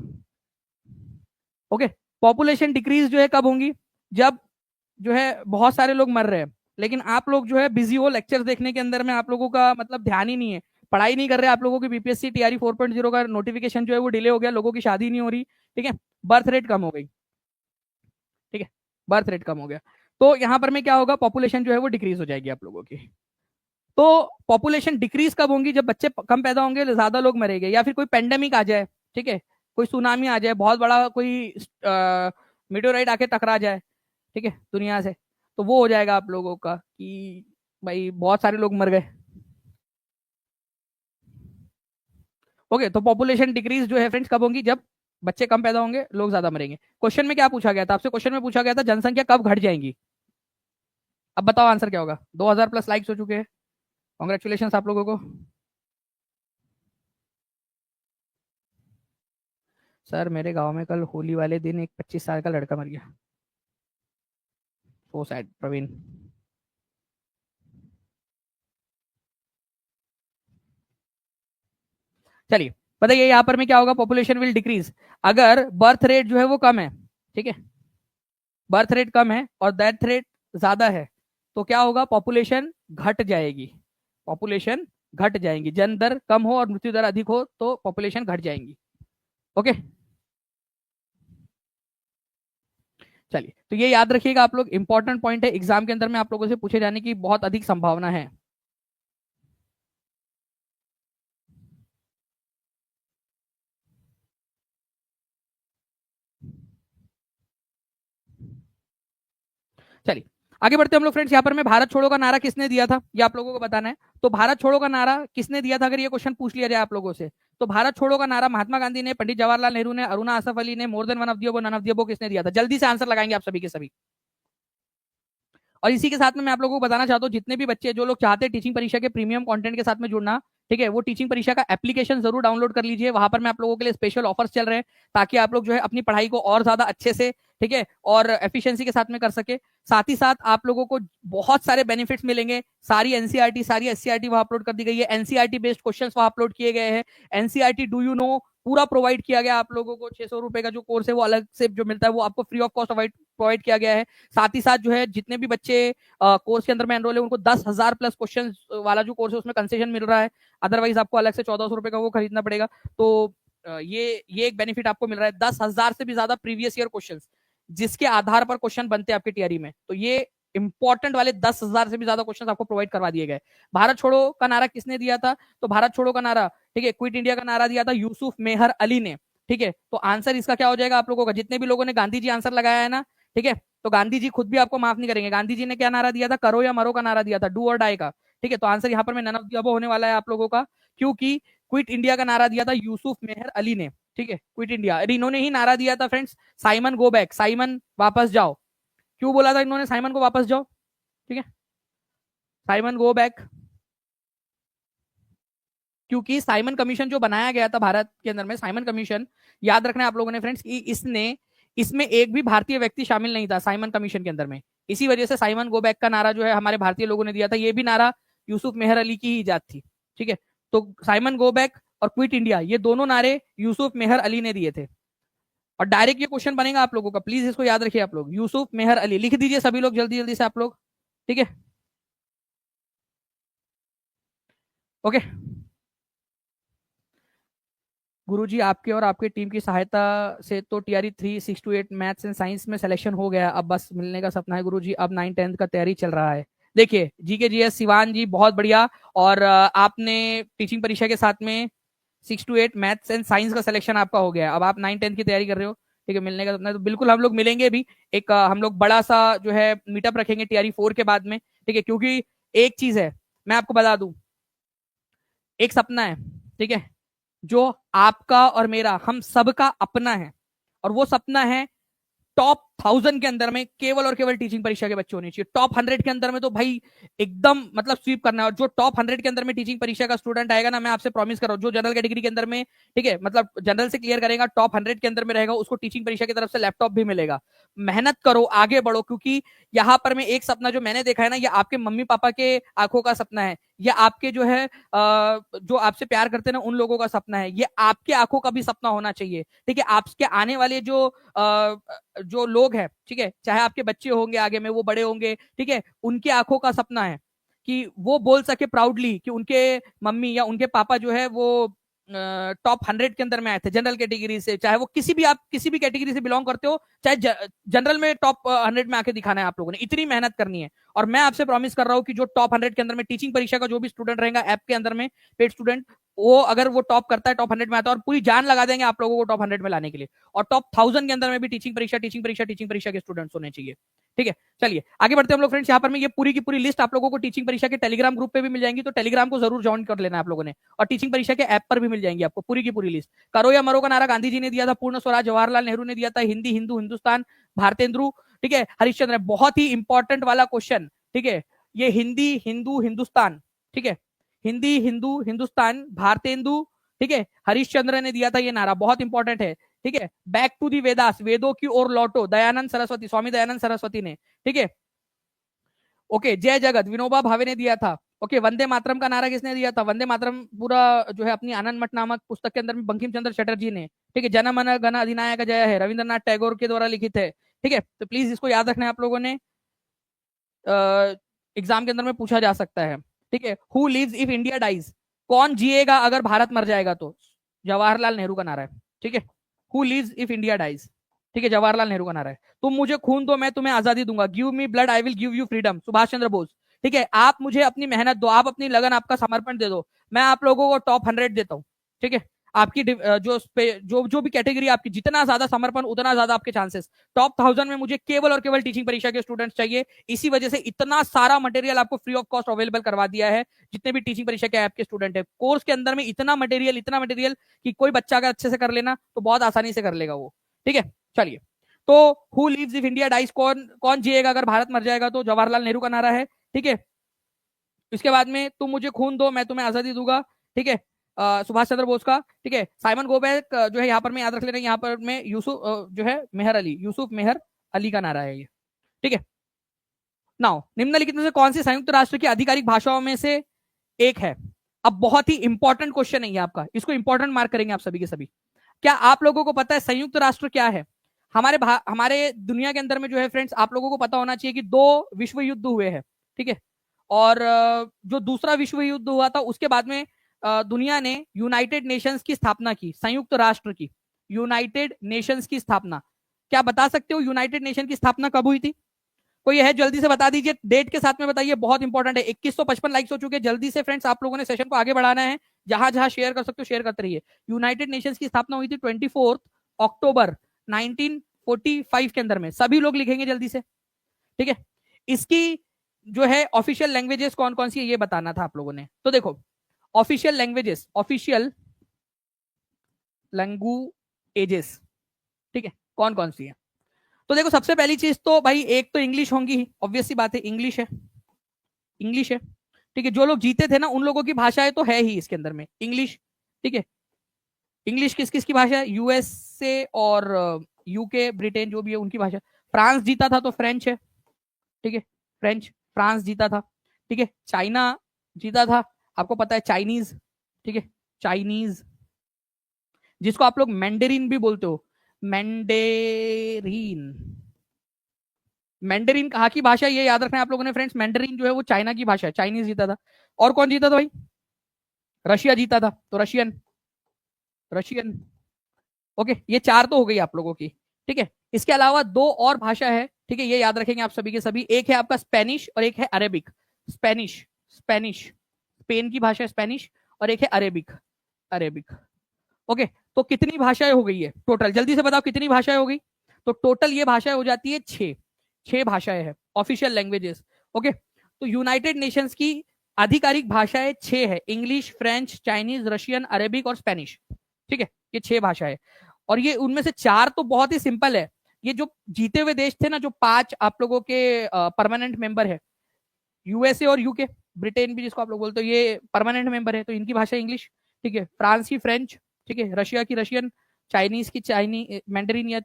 ओके, पॉपुलेशन डिक्रीज जो है कब होंगी? जब जो है बहुत सारे लोग मर रहे हैं, लेकिन आप लोग जो है बिजी हो लेक्चर देखने के अंदर में, आप लोगों का मतलब ध्यान ही नहीं है, पढ़ाई नहीं कर रहे आप लोगों की, बीपीएससी टीआरई 4.0 का नोटिफिकेशन जो है वो डिले हो गया, लोगों की शादी नहीं हो रही, ठीक है, बर्थ रेट कम हो गई, ठीक है, बर्थ रेट कम हो गया, तो यहां पर में क्या होगा, पॉपुलेशन जो है वो डिक्रीज हो जाएगी आप लोगों की। तो पॉपुलेशन डिक्रीज कब होंगी? जब बच्चे कम पैदा होंगे, ज्यादा लोग मरेंगे, या फिर कोई पेंडेमिक आ जाए, ठीक है, कोई सुनामी आ जाए, बहुत बड़ा कोई मीटोराइट आके टकरा जाए, ठीक है, दुनिया से, तो वो हो जाएगा आप लोगों का कि भाई बहुत सारे लोग मर गए। ओके, तो पॉपुलेशन डिक्रीज जो है फ्रेंड्स कब होंगी? जब बच्चे कम पैदा होंगे, लोग ज्यादा मरेंगे। क्वेश्चन में क्या पूछा गया था आपसे? क्वेश्चन में पूछा गया था जनसंख्या कब घट जाएंगी। अब बताओ आंसर क्या होगा? 2000 प्लस लाइक्स हो चुके हैं, कॉन्ग्रेचुलेशन आप लोगों को। सर मेरे गांव में कल होली वाले दिन एक 25 साल का लड़का मर गया। So sad Praveen. चलिए बताइए यहाँ पर में क्या होगा? पॉपुलेशन विल डिक्रीज अगर बर्थ रेट जो है वो कम है, ठीक है, बर्थ रेट कम है और डेथ रेट ज्यादा है, तो क्या होगा? पॉपुलेशन घट जाएगी, पॉपुलेशन घट जाएंगी, जन्म दर कम हो और मृत्यु दर अधिक हो तो पॉपुलेशन घट जाएंगी। ओके, चलिए, तो ये याद रखिएगा आप लोग, इंपॉर्टेंट पॉइंट है, एग्जाम के अंदर में आप लोगों से पूछे जाने की बहुत अधिक संभावना है। चलिए आगे बढ़ते हैं हम लोग फ्रेंड्स। यहाँ पर मैं भारत छोड़ो का नारा किसने दिया था ये आप लोगों को बताना है। तो भारत छोड़ो का नारा किसने दिया था, अगर ये क्वेश्चन पूछ लिया जाए आप लोगों से, तो भारत छोड़ो का नारा महात्मा गांधी ने, पंडित जवाहरलाल नेहरू ने, अरुणा असफ अली ने, मोर देन वन ऑफ दियो नन ऑफ दियो किसने दिया था? जल्दी से आंसर लगाएंगे आप सभी के सभी। और इसी के साथ में मैं आप लोगों को बताना चाहता हूँ, जितने भी बच्चे जो लोग चाहते हैं टीचिंग परीक्षा के प्रीमियम कंटेंट के साथ में जुड़ना, ठीक है, वो टीचिंग परीक्षा का एप्लीकेशन जरूर डाउनलोड कर लीजिए, वहां पर मैं आप लोगों के लिए स्पेशल ऑफर्स चल रहे हैं, ताकि आप लोग जो है अपनी पढ़ाई को और ज्यादा अच्छे से, ठीक है, और एफिशिएंसी के साथ में कर सके। साथ ही साथ आप लोगों को बहुत सारे बेनिफिट्स मिलेंगे, सारी एनसीईआरटी सारी एससीईआरटी वहां अपलोड कर दी गई है, एनसीईआरटी बेस्ड क्वेश्चंस वहां अपलोड किए गए हैं, एनसीईआरटी डू यू नो पूरा प्रोवाइड किया गया आप लोगों को, 600 रुपए का जो कोर्स है वो अलग से जो मिलता है वो आपको फ्री ऑफ कॉस्ट प्रोवाइड किया गया है। साथ ही साथ जो है जितने भी बच्चे कोर्स के अंदर में एनरोल है उनको 10,000 प्लस क्वेश्चन वाला जो कोर्स है उसमें कंसेशन मिल रहा है, अदरवाइज आपको अलग से 1400 रुपए का वो खरीदना पड़ेगा। तो ये एक बेनिफिट आपको मिल रहा है, 10,000 से भी ज्यादा प्रीवियस ईयर क्वेश्चन जिसके आधार पर क्वेश्चन बनते हैं आपके टीआरई में, तो ये इंपॉर्टेंट वाले 10,000 से भी ज्यादा क्वेश्चन आपको प्रोवाइड करवा दिए गए। भारत छोड़ो का नारा किसने दिया था? तो भारत छोड़ो का नारा, ठीक है, क्विट इंडिया का नारा दिया था यूसुफ मेहर अली ने, ठीक है, तो आंसर इसका क्या हो जाएगा आप लोगों का? जितने भी लोगों ने गांधी जी आंसर लगाया है ना, ठीक है, तो गांधी जी खुद भी आपको माफ नहीं करेंगे। गांधी जी ने क्या नारा दिया था? करो या मरो का नारा दिया था, डू और डाई का, ठीक है, तो आंसर यहाँ पर मैं नन ऑफ द अबव होने वाला है आप लोगों का, क्योंकि क्विट इंडिया का नारा दिया था यूसुफ मेहर अली ने, ठीक है, क्विट इंडिया, इन्होंने ही नारा दिया था friends, Simon go back, Simon वापस जाओ। क्यों बोला था इन्होंने साइमन को वापस जाओ? ठीक है, साइमन गो बैक, क्योंकि साइमन कमीशन जो बनाया गया था भारत के अंदर में, साइमन कमीशन, याद रखना आप लोगों ने फ्रेंड्स कि इसने इसमें एक भी भारतीय व्यक्ति शामिल नहीं था साइमन कमीशन के अंदर में, इसी वजह से साइमन गो बैक का नारा जो है हमारे भारतीय लोगों ने दिया था, ये भी नारा यूसुफ मेहर अली की ही इजाद थी, ठीक है, तो साइमन गो बैक और क्विट इंडिया ये दोनों नारे यूसुफ मेहर अली ने दिए थे। और डायरेक्ट ये क्वेश्चन बनेगा आप लोगों का, प्लीज इसको याद रखिए आप लोग, यूसुफ मेहर अली लिख दीजिए सभी लोग जल्दी जल्दी से आप लोग, ठीक है, ओके। गुरुजी आपके और आपके टीम की सहायता से तो TRE 3 6 to 8 maths and science में सिलेक्शन हो गया, अब बस मिलने का सपना है गुरुजी, अब 9 10 का तैयारी चल रहा है। देखिए जीके जीएस शिवान जी बहुत बढ़िया, और आपने टीचिंग परीक्षा के साथ में 6 to 8 मैथ्स एंड साइंस का सिलेक्शन आपका हो गया, अब आप 9 10 की तैयारी कर रहे हो, ठीक है, मिलने का सपना है, तो बिल्कुल हम लोग मिलेंगे भी, एक हम लोग बड़ा सा जो है मीटअप रखेंगे टीआरई 4 के बाद में, ठीक है, क्योंकि एक चीज है, मैं आपको बता दूं, एक सपना है, ठीक है, जो आपका और मेरा, हम सबका अपना है, और वो सपना है टॉप 1000 के अंदर में केवल और केवल टीचिंग परीक्षा के बच्चे होने चाहिए। टॉप 100 के अंदर में तो भाई एकदम मतलब स्वीप करना है। और जो टॉप 100 के अंदर में टीचिंग परीक्षा का स्टूडेंट आएगा ना, मैं आपसे प्रॉमिस कर रहा हूँ, जो जनरल कैटेगरी के अंदर में, ठीक है, मतलब जनरल से क्लियर करेगा, टॉप 100 के अंदर में रहेगा, उसको टीचिंग परीक्षा की तरफ से लैपटॉप भी मिलेगा। मेहनत करो, आगे बढ़ो, क्योंकि यहाँ पर मैं एक सपना जो मैंने देखा है ना, ये आपके मम्मी पापा के आंखों का सपना है, ये आपके जो है जो आपसे प्यार करते हैं ना, उन लोगों का सपना है, ये आपके आंखों का भी सपना होना चाहिए। ठीक है, आपके आने वाले जो लोग हैं, ठीक है, चाहे आपके बच्चे होंगे आगे में, वो बड़े होंगे, ठीक है, उनकी आंखों का सपना है कि वो बोल सके प्राउडली कि उनके मम्मी या उनके पापा जो है वो टॉप 100 के अंदर में आए थे जनरल कैटेगरी से, चाहे वो किसी भी, आप किसी भी कैटेगरी से बिलोंग करते हो, चाहे जनरल में टॉप 100 में आके दिखाना है आप लोगों ने, इतनी मेहनत करनी है। और मैं आपसे प्रॉमिस कर रहा हूं कि जो टॉप 100 के अंदर में टीचिंग परीक्षा का जो भी स्टूडेंट रहेगा ऐप के अंदर में, पेड स्टूडेंट, वो अगर वो टॉप करता है, टॉप 100 में आता है, और पूरी जान लगा देंगे आप लोगों को टॉप 100 में लाने के लिए। और टॉप 1000 के अंदर में भी टीचिंग परीक्षा के स्टूडेंट्स होने चाहिए। ठीक है, चलिए आगे बढ़ते हैं हम लोग फ्रेंड्स। यहाँ पर मैं ये पूरी की पूरी लिस्ट आप लोगों को टीचिंग परीक्षा के टेलीग्राम ग्रुप पे भी मिल जाएंगी, तो टेलीग्राम को जरूर ज्वाइन कर लेना आप लोगों ने, और टीचिंग परीक्षा के ऐप पर भी मिल जाएंगी आपको पूरी की पूरी लिस्ट। करो या मरो का नारा गांधी जी ने दिया था, पूर्ण स्वराज जवाहरलाल नेहरू ने दिया था, हिंदी हिंदू हिंदुस्तान भारतेंदु, ठीक है, हरिश्चंद्र, बहुत ही इंपॉर्टेंट वाला क्वेश्चन, ठीक है, ये हिंदी हिंदू हिंदुस्तान, ठीक है, हिंदी हिंदू हिंदुस्तान भारतेंदु, ठीक है, हरिश्चंद्र ने दिया था ये नारा, बहुत इंपॉर्टेंट है। ठीक है, बैक टू दी वेदास, वेदों की ओर लौटो, दयानंद सरस्वती, स्वामी दयानंद सरस्वती ने, ठीक है, ओके, जय जगत विनोबा भावे ने दिया था। ओके, वंदे मातरम का नारा किसने दिया था? वंदे मातरम पूरा जो है अपनी आनंद मठ नामक पुस्तक के अंदर में बंकिम चंद्र चटर्जी ने, ठीक है, जन मन गण अधिनायक जय है रविंद्रनाथ टैगोर के द्वारा लिखित है। ठीक है, तो प्लीज इसको याद रखना है आप लोगों ने, एग्जाम के अंदर में पूछा जा सकता है। ठीक है, who lives if India dies, कौन जिएगा अगर भारत मर जाएगा? तो जवाहरलाल नेहरू का नारा है। ठीक है, who lives if India dies, ठीक है, जवाहरलाल नेहरू का नारा है। तुम मुझे खून दो मैं तुम्हें आजादी दूंगा, give me blood I will give you freedom, Subhash Chandra Bose. ठीक है, आप मुझे अपनी मेहनत दो, आप अपनी लगन, आपका समर्पण दे दो, मैं आप लोगों को टॉप 100 देता हूं। ठीक है, आपकी जो जो जो भी कैटेगरी आपकी, जितना ज्यादा समर्पण उतना ज्यादा आपके चांसेस। टॉप 1000 में मुझे केवल और केवल टीचिंग परीक्षा के स्टूडेंट्स चाहिए, इसी वजह से इतना सारा मटेरियल आपको फ्री ऑफ कॉस्ट अवेलेबल करवा दिया है। जितने भी टीचिंग परीक्षा के ऐप के स्टूडेंट है, कोर्स के अंदर में इतना मटेरियल कि कोई बच्चा अगर अच्छे से कर लेना तो बहुत आसानी से कर लेगा वो। ठीक है, चलिए, तो who lives if India dies, कौन कौन जिएगा अगर भारत मर जाएगा? तो जवाहरलाल नेहरू का नारा है। ठीक है, इसके बाद में तुम मुझे खून दो मैं तुम्हें आजादी दूंगा, ठीक है, सुभाष चंद्र बोस का। ठीक है, साइमन गोबैक जो है यहाँ पर मैं याद रख लेना, यहाँ पर मैं यूसुफ जो है मेहर अली, यूसुफ मेहर अली का नारा है ये। ठीक है, नाउ निम्नलिखित में से कौन सी संयुक्त राष्ट्र की आधिकारिक भाषाओं में से एक है? अब बहुत ही इंपॉर्टेंट क्वेश्चन है ये आपका, इसको इंपॉर्टेंट मार्क करेंगे आप सभी के सभी। क्या आप लोगों को पता है संयुक्त राष्ट्र क्या है? हमारे दुनिया के अंदर में जो है फ्रेंड्स, आप लोगों को पता होना चाहिए कि 2 विश्व युद्ध हुए हैं। ठीक है, और जो दूसरा विश्व युद्ध हुआ था उसके बाद में दुनिया ने यूनाइटेड नेशंस की स्थापना की, संयुक्त राष्ट्र की, यूनाइटेड नेशंस की स्थापना। क्या बता सकते हो यूनाइटेड नेशन की स्थापना कब हुई थी? कोई है जल्दी से बता दीजिए, डेट के साथ में बताइए, बहुत इंपॉर्टेंट है। 2155 लाइक्स हो चुके हैं, जल्दी से फ्रेंड्स आप लोगों ने सेशन को आगे बढ़ाना है, जहां जहां शेयर कर सकते हो शेयर करते रहिए। यूनाइटेड नेशंस की स्थापना हुई थी 24 अक्टूबर 1945 के अंदर में, सभी लोग लिखेंगे जल्दी से। ठीक है, इसकी जो है ऑफिशियल लैंग्वेजेस कौन कौन सी है ये बताना था आप लोगों ने। तो देखो, ऑफिशियल लैंग्वेजेस, ठीक है, कौन कौन सी है? तो देखो, सबसे पहली चीज तो भाई एक तो इंग्लिश होंगी, ऑब्वियस सी बात है, इंग्लिश है, इंग्लिश है। ठीक है, जो लोग जीते थे ना उन लोगों की भाषाएं तो है ही इसके अंदर में, इंग्लिश। ठीक है, इंग्लिश किस किस की भाषा है? यूएसए और यूके, ब्रिटेन जो भी है उनकी भाषा। फ्रांस जीता था तो फ्रेंच है। ठीक है, फ्रेंच, फ्रांस जीता था। ठीक है, चाइना जीता था, आपको पता है चाइनीज। ठीक है, चाइनीज, जिसको आप लोग मैंडेरिन भी बोलते हो, मैंडेरिन। मैंडेरिन कहाँ की भाषा ये याद रखना है आप लोगों ने फ्रेंड्स, मैंडेरिन जो है वो चाइना की भाषा है, चाइनीज जीता था। और कौन जीता था भाई? रशिया जीता था, तो रशियन, रशियन। ओके, ये 4 तो हो गई आप लोगों की। ठीक है, इसके अलावा 2 और भाषा है, ठीक है, ये याद रखेंगे आप सभी के सभी। एक है आपका स्पेनिश और एक है अरेबिक। स्पेनिश, स्पेनिश, स्पेन की भाषा स्पेनिश, और एक है अरेबिक, अरेबिक। ओके, तो कितनी भाषाएं हो गई है टोटल? जल्दी से बताओ कितनी भाषाएं हो गई? तो टोटल ये भाषाएं हो जाती है 6 भाषाएं हैं, ऑफिशियल लैंग्वेजेस। ओके, तो यूनाइटेड नेशंस की आधिकारिक भाषाएं 6 है, English, French, Chinese, Russian, Arabic और स्पेनिश। ठीक है, ये 6 भाषाएं। और ये उनमें से 4 तो बहुत ही सिंपल है। ये जो जीते हुए देश थे ना, जो 5 आप लोगों के परमानेंट मेंबर है, यूएसए और यूके, ब्रिटेन भी जिसको आप लोग बोलते हो, ये परमानेंट मेंबर है, तो इनकी भाषा इंग्लिश। ठीक है, फ्रांस की फ्रेंच, ठीक है, रशिया की रशियन, चाइनीज की चाइनीज मैंडरीन या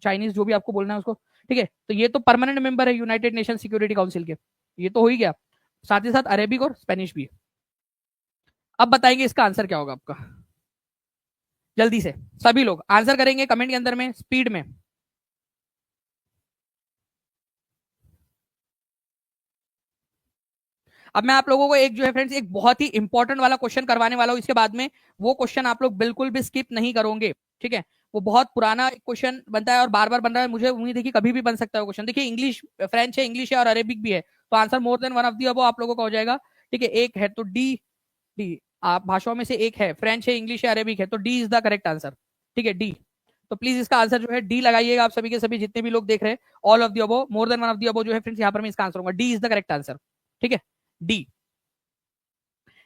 चाइनीज, जो भी आपको बोलना है उसको। ठीक है, तो ये तो परमानेंट मेंबर है यूनाइटेड नेशन सिक्योरिटी काउंसिल के, ये तो हो ही गया। साथ ही साथ अरेबिक और स्पेनिश भी है। अब बताएंगे इसका आंसर क्या होगा आपका, जल्दी से सभी लोग आंसर करेंगे कमेंट के अंदर में, स्पीड में। अब मैं आप लोगों को एक जो है फ्रेंड्स, एक बहुत ही इंपॉर्टेंट वाला क्वेश्चन करवाने वाला हूं इसके बाद में। वो क्वेश्चन आप लोग बिल्कुल भी स्किप नहीं करोगे। ठीक है, वो बहुत पुराना क्वेश्चन बनता है और बार बार बन रहा है, मुझे उम्मीद है कि कभी भी बन सकता है क्वेश्चन। देखिए, इंग्लिश, फ्रेंच है, इंग्लिश है और अरेबिक भी है, तो answer more than one of the above आप लोगों का हो जाएगा। ठीक है, एक है तो डी, डी आप भाषाओं में से एक है, फ्रेंच है, इंग्लिश है, अरेबिक है, तो D is the correct answer. ठीक है, डी। तो प्लीज इसका आंसर जो है डी लगाइएगा आप सभी के सभी जितने भी लोग देख रहे हैं। All of the above, more than one of the above जो है फ्रेंड्स, यहाँ पर मैं इसका आंसर होगा, D is the correct answer. ठीक है, डी।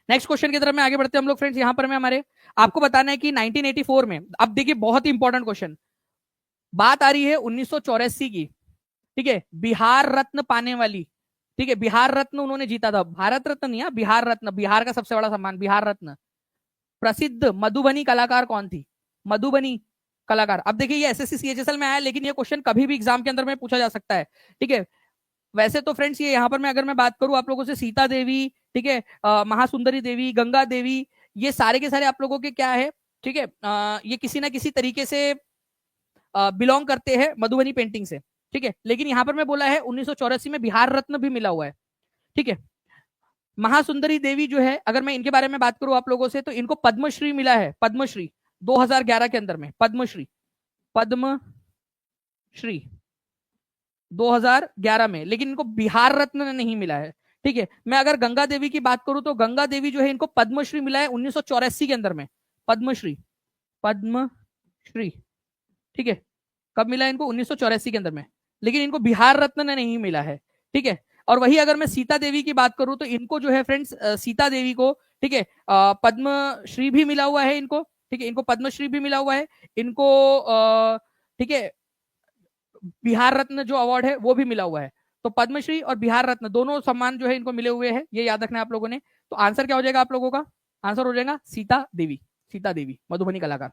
नेक्स्ट क्वेश्चन की तरफ में आगे बढ़ते हैं हम लोग फ्रेंड्स। यहां पर मैं हमारे आपको बताना है कि 1984 में, अब देखिए बहुत ही इंपॉर्टेंट क्वेश्चन, बात आ रही है 1984 की। ठीक है, बिहार रत्न पाने वाली, ठीक है, बिहार रत्न उन्होंने जीता था, भारत रत्न नहीं, बिहार रत्न, बिहार का सबसे बड़ा सम्मान, बिहार रत्न। प्रसिद्ध मधुबनी कलाकार कौन थी, मधुबनी कलाकार। अब देखिए, ये एसएससी सीएचएसएल में आया, लेकिन ये क्वेश्चन कभी भी एग्जाम के अंदर में पूछा जा सकता है। ठीक है, वैसे तो फ्रेंड्स ये यहाँ पर मैं अगर मैं बात करूं आप लोगों से, सीता देवी, ठीक है, महासुंदरी देवी, गंगा देवी, ये सारे के सारे आप लोगों के क्या है, ठीक है, ये किसी ना किसी तरीके से बिलोंग करते हैं मधुबनी पेंटिंग से। ठीक है, लेकिन यहाँ पर मैं बोला है 1984 में बिहार रत्न भी मिला हुआ है। ठीक है, महासुंदरी देवी जो है, अगर मैं इनके बारे में बात करूं आप लोगों से, तो इनको पद्मश्री मिला है, पद्मश्री 2011 के अंदर में, पद्मश्री, पद्मश्री 2011 में, लेकिन इनको बिहार रत्न नहीं मिला है। ठीक है, मैं अगर गंगा देवी की बात करूं तो गंगा देवी जो है, इनको पद्मश्री मिला है 1984 के अंदर में, पद्मश्री, पद्मश्री। ठीक है, कब मिला है इनको, 1984 के अंदर में, लेकिन इनको बिहार रत्न नहीं मिला है। ठीक है, और वही अगर मैं सीता देवी की बात करूं तो इनको जो है फ्रेंड्स, सीता देवी को, ठीक है, पद्मश्री भी मिला हुआ है इनको। ठीक है, इनको पद्मश्री भी मिला हुआ है इनको, ठीक है, बिहार रत्न जो अवार्ड है वो भी मिला हुआ है। तो पद्मश्री और बिहार रत्न दोनों सम्मान जो है इनको मिले हुए हैं, ये याद रखना है आप लोगों ने। तो आंसर क्या हो जाएगा आप लोगों का, आंसर हो जाएगा सीता देवी, सीता देवी मधुबनी कलाकार।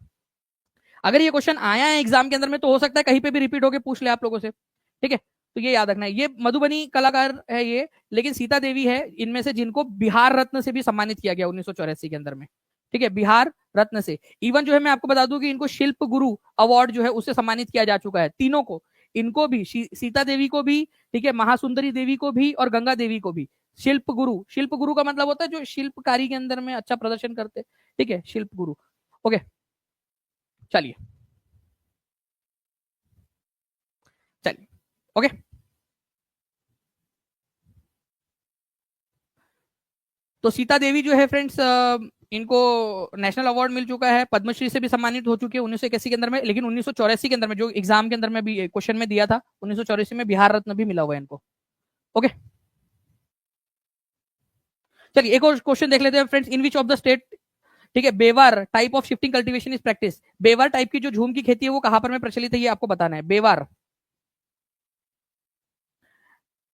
अगर ये क्वेश्चन आया है एग्जाम के अंदर में, तो हो सकता है कहीं पे भी रिपीट होकर पूछ ले आप लोगों से। ठीक है, तो ये याद रखना है, ये मधुबनी कलाकार है ये, लेकिन सीता देवी है इनमें से जिनको बिहार रत्न से भी सम्मानित किया गया 1984 के अंदर में। ठीक है, बिहार रत्न से। इवन जो है मैं आपको बता दूं कि इनको शिल्प गुरु अवार्ड जो है उससे सम्मानित किया जा चुका है, तीनों को, इनको भी, सीता देवी को भी, ठीक है, महासुंदरी देवी को भी और गंगा देवी को भी। शिल्प गुरु, शिल्प गुरु का मतलब होता है जो शिल्पकारी के अंदर में अच्छा प्रदर्शन करते। ठीक है, शिल्प गुरु। ओके, चलिए चलिए, ओके। तो सीता देवी जो है फ्रेंड्स, इनको नेशनल अवार्ड मिल चुका है, पद्मश्री से भी सम्मानित हो चुकी है 1981 के अंदर में, लेकिन 1984 के अंदर में जो एग्जाम के अंदर में भी क्वेश्चन में दिया था, 1984 में बिहार रत्न भी मिला हुआ है इनको। ओके, चलिए एक और क्वेश्चन देख लेते हैं friends. In which of the state, ठीक है, Bewar type of shifting cultivation is practice, Bewar type की जो झूम की खेती है वो कहां पर में प्रचलित है, ये आपको बताना है। बेवार,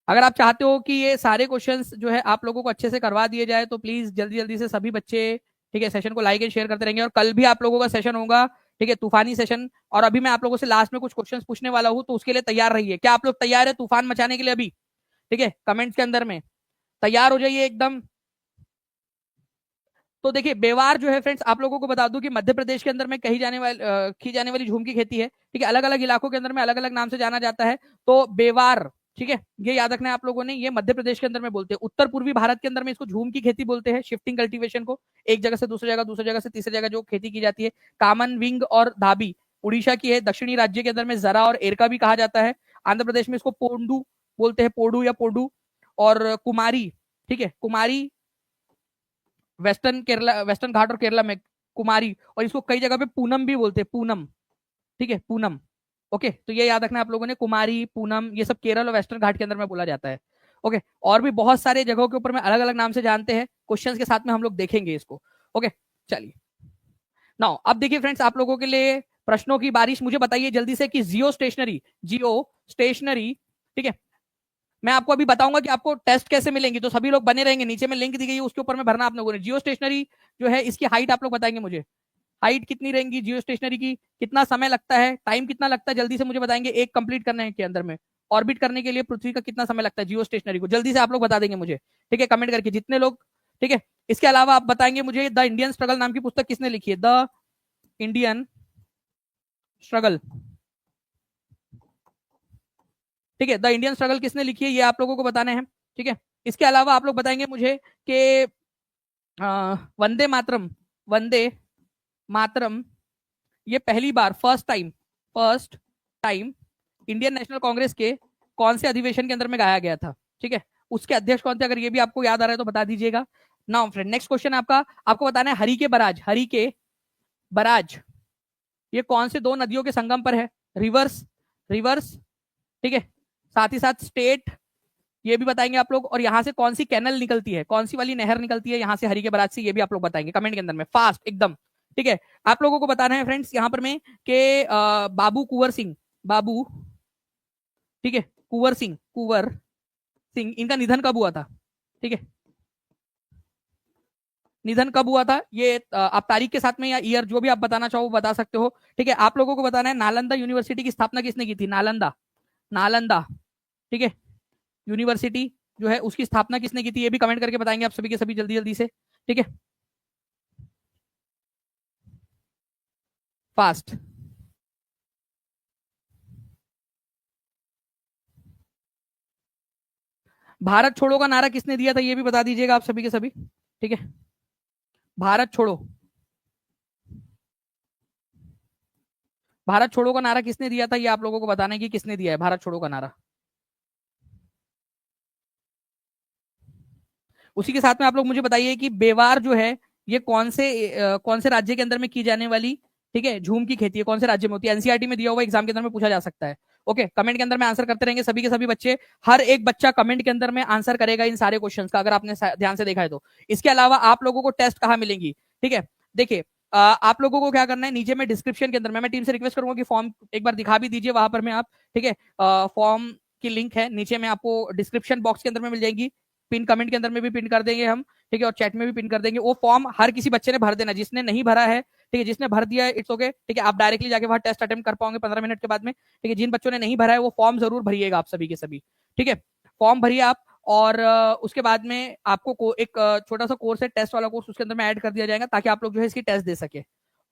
अगर आप चाहते हो कि ये सारे क्वेश्चंस जो है आप लोगों को अच्छे से करवा दिए जाए, तो प्लीज जल्दी जल्दी से सभी बच्चे, ठीक है, सेशन को लाइक एंड शेयर करते रहेंगे। और कल भी आप लोगों का सेशन होगा, ठीक है, तूफानी सेशन। और अभी मैं आप लोगों से लास्ट में कुछ क्वेश्चंस पूछने वाला हूं, तो उसके लिए तैयार रहिए। क्या आप लोग तैयार है तूफान मचाने के लिए अभी? ठीक है, कमेंट्स के अंदर में तैयार हो जाइए एकदम। तो देखिए, बेवार जो है फ्रेंड्स, आप लोगों को बता दूं कि मध्य प्रदेश के अंदर में की जाने वाली झूम की खेती है। ठीक है, अलग अलग इलाकों के अंदर में अलग अलग नाम से जाना जाता है। तो बेवार, ठीक है, ये याद रखना है आप लोगों ने, ये मध्य प्रदेश के अंदर में बोलते हैं। उत्तर पूर्वी भारत के अंदर में इसको झूम की खेती बोलते हैं, शिफ्टिंग कल्टीवेशन को, एक जगह से दूसरी जगह से तीसरी जगह जो खेती की जाती है। कामन, विंग और धाबी उड़ीसा की है। दक्षिणी राज्य के अंदर में जरा और एरका भी कहा जाता है। आंध्र प्रदेश में इसको पोंडू बोलते हैं, पोडू या पोडू। और कुमारी, ठीक है, कुमारी वेस्टर्न केरला, वेस्टर्न घाट और केरला में कुमारी। और इसको कई जगह पे पूनम भी बोलते हैं, पूनम। ठीक है, पूनम। ओके, तो ये याद रखना आप लोगों ने, कुमारी, पूनम, ये सब केरल और वेस्टर्न घाट के अंदर में बोला जाता है। ओके, और भी बहुत सारे जगहों के ऊपर में अलग अलग नाम से जानते हैं, क्वेश्चंस के साथ में हम लोग देखेंगे इसको। ओके, चलिए नाउ अब देखिए फ्रेंड्स, आप लोगों के लिए प्रश्नों की बारिश। मुझे बताइए जल्दी से कि जियो स्टेशनरी, ठीक है, मैं आपको अभी बताऊंगा कि आपको टेस्ट कैसे मिलेंगी, तो सभी लोग बने रहेंगे, नीचे में लिंक दी गई है उसके ऊपर में भरना आप लोगों ने। जियो स्टेशनरी जो है इसकी हाइट आप लोग बताएंगे मुझे, हाइट कितनी रहेंगी जियो स्टेशनरी की, कितना समय लगता है, टाइम कितना लगता है, जल्दी से मुझे बताएंगे एक कंप्लीट करने के अंदर में, ऑर्बिट करने के लिए पृथ्वी का कितना समय लगता है जियो स्टेशनरी को, जल्दी से आप लोग बता देंगे मुझे, ठीक है, कमेंट करके जितने लोग, ठीक है। इसके अलावा आप बताएंगे मुझे द इंडियन स्ट्रगल नाम की पुस्तक किसने लिखी है, द इंडियन स्ट्रगल, ठीक है, द इंडियन स्ट्रगल किसने लिखी है ये आप लोगों को बताने हैं, ठीक है। इसके अलावा आप लोग बताएंगे मुझे कि वंदे मातरम, वंदे मातरम ये पहली बार first time Indian National Congress के कौन से अधिवेशन के अंदर में गाया गया था, ठीक है, उसके अध्यक्ष कौन थे, अगर ये भी आपको याद आ रहा है तो बता दीजिएगा। नाउ फ्रेंड नेक्स्ट क्वेश्चन आपका, आपको बताना है हरी के बराज, हरी के बराज ये कौन से दो नदियों के संगम पर है, रिवर्स, रिवर्स, ठीक है, साथ ही साथ स्टेट ये भी बताएंगे आप लोग, और यहाँ से कौन सी कैनल निकलती है, कौन सी वाली नहर निकलती है यहाँ से हरी के बराज से, ये भी आप लोग बताएंगे कमेंट के अंदर में फास्ट एकदम, ठीक है। आप लोगों को बताना है फ्रेंड्स यहाँ पर में कि बाबू कुंवर सिंह, बाबू, ठीक है, कुंवर सिंह इनका निधन कब हुआ था, ठीक है, निधन कब हुआ था, ये आप तारीख के साथ में या ईयर जो भी आप बताना चाहो वो बता सकते हो, ठीक है। आप लोगों को बताना है नालंदा यूनिवर्सिटी की स्थापना किसने की थी, नालंदा, नालंदा, ठीक है, यूनिवर्सिटी जो है उसकी स्थापना किसने की थी, ये भी कमेंट करके बताएंगे आप सभी के सभी जल्दी जल्दी से, ठीक है, फास्ट। भारत छोड़ो का नारा किसने दिया था ये भी बता दीजिएगा आप सभी के सभी, ठीक है, भारत छोड़ो, भारत छोड़ो का नारा किसने दिया था ये आप लोगों को बताना है कि किसने दिया है भारत छोड़ो का नारा। उसी के साथ में आप लोग मुझे बताइए कि बेवार जो है ये कौन से राज्य के अंदर में की जाने वाली, ठीक है, झूम की खेती है, कौन से राज्य में होती है, एनसीईआरटी में दिया हुआ एग्जाम के अंदर में पूछा जा सकता है। ओके, कमेंट के अंदर में आंसर करते रहेंगे सभी के सभी बच्चे, हर एक बच्चा कमेंट के अंदर में आंसर करेगा इन सारे क्वेश्चन का, अगर आपने ध्यान से देखा है तो। इसके अलावा आप लोगों को टेस्ट कहाँ मिलेंगी, ठीक है, देखिए आप लोगों को क्या करना है, नीचे में डिस्क्रिप्शन के अंदर में मैं टीम से रिक्वेस्ट करूंगा कि फॉर्म एक बार दिखा भी दीजिए वहां पर में आप, ठीक है, फॉर्म की लिंक है नीचे में आपको डिस्क्रिप्शन बॉक्स के अंदर में मिल जाएगी, पिन कमेंट के अंदर में भी पिन कर देंगे हम, ठीक है, और चैट में भी पिन कर देंगे। वो फॉर्म हर किसी बच्चे ने भर देना, जिसने नहीं भरा है, ठीक है, जिसने भर दिया है इट्स ओके, ठीक है, आप डायरेक्टली जाके वहां टेस्ट अटेम्प्ट कर पाओगे 15 मिनट के बाद में, ठीक है। जिन बच्चों ने नहीं भरा है वो फॉर्म जरूर भरिएगा आप सभी के सभी, ठीक है, फॉर्म भरिए आप, और उसके बाद में आपको एक छोटा सा कोर्स है टेस्ट वाला कोर्स, उसके अंदर में ऐड कर दिया जाएगा ताकि आप लोग जो है इसकी टेस्ट दे सके।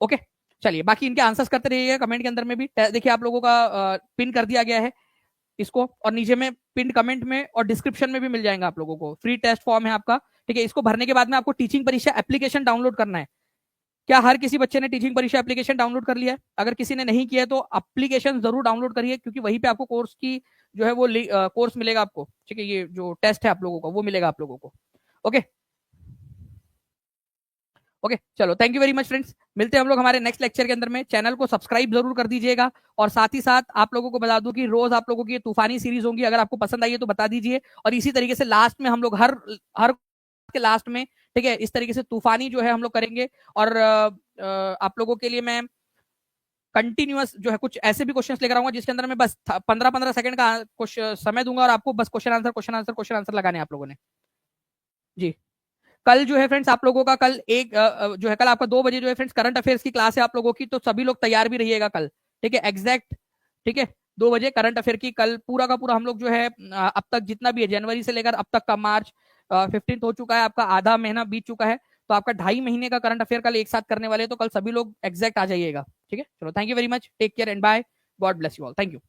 ओके, चलिए बाकी इनके आंसर्स करते रहिएगा कमेंट के अंदर में भी। देखिए आप लोगों का पिन कर दिया गया है इसको, और नीचे में पिन कमेंट में और डिस्क्रिप्शन में भी मिल जाएगा आप लोगों को, फ्री टेस्ट फॉर्म है आपका, ठीक है। इसको भरने के बाद में आपको टीचिंग परीक्षा एप्लीकेशन डाउनलोड करना है। क्या हर किसी बच्चे ने टीचिंग परीक्षा एप्लीकेशन डाउनलोड कर लिया है? अगर किसी ने नहीं किया है तो एप्लीकेशन जरूर डाउनलोड करिए, क्योंकि वहीं पे आपको कोर्स की जो है वो कोर्स मिलेगा आपको, ठीक है, ये जो टेस्ट है आप लोगों का वो मिलेगा आप लोगों को। ओके ओके, चलो thank you very much friends, मिलते हैं हम लोग हमारे नेक्स्ट लेक्चर के अंदर में। चैनल को सब्सक्राइब जरूर कर दीजिएगा, और साथ ही साथ आप लोगों को बता दूं कि रोज आप लोगों की तूफानी सीरीज होंगी, अगर आपको पसंद आई है तो बता दीजिए। और इसी तरीके से लास्ट में हम लोग हर हर के लास्ट में, ठीक है, इस तरीके से तूफानी जो है हम लोग करेंगे। और आप लोगों के लिए मैं कंटिन्यूअस जो है कुछ ऐसे भी क्वेश्चंस लेकर आऊंगा जिसके अंदर मैं बस 15-15 सेकंड का कुछ समय दूंगा, और आपको बस क्वेश्चन आंसर लगाने आप लोगों ने। जी, कल जो है फ्रेंड्स आप लोगों का कल एक जो है कल आपका 2 बजे जो है फ्रेंड्स करंट अफेयर्स की क्लास है आप लोगों की, तो सभी लोग तैयार भी रहिएगा कल, ठीक है, एग्जैक्ट, ठीक है, 2 बजे करंट अफेयर की कल पूरा का पूरा हम लोग जो है अब तक जितना भी है जनवरी से लेकर अब तक का मार्च 15 हो चुका है, आपका आधा महीना बीत चुका है, तो आपका 2.5 महीने का करंट अफेयर कल एक साथ करने वाले, तो कल सभी लोग एग्जैक्ट आ जाइएगा, ठीक है। चलो thank you very much, take care and bye, God bless you all, thank you.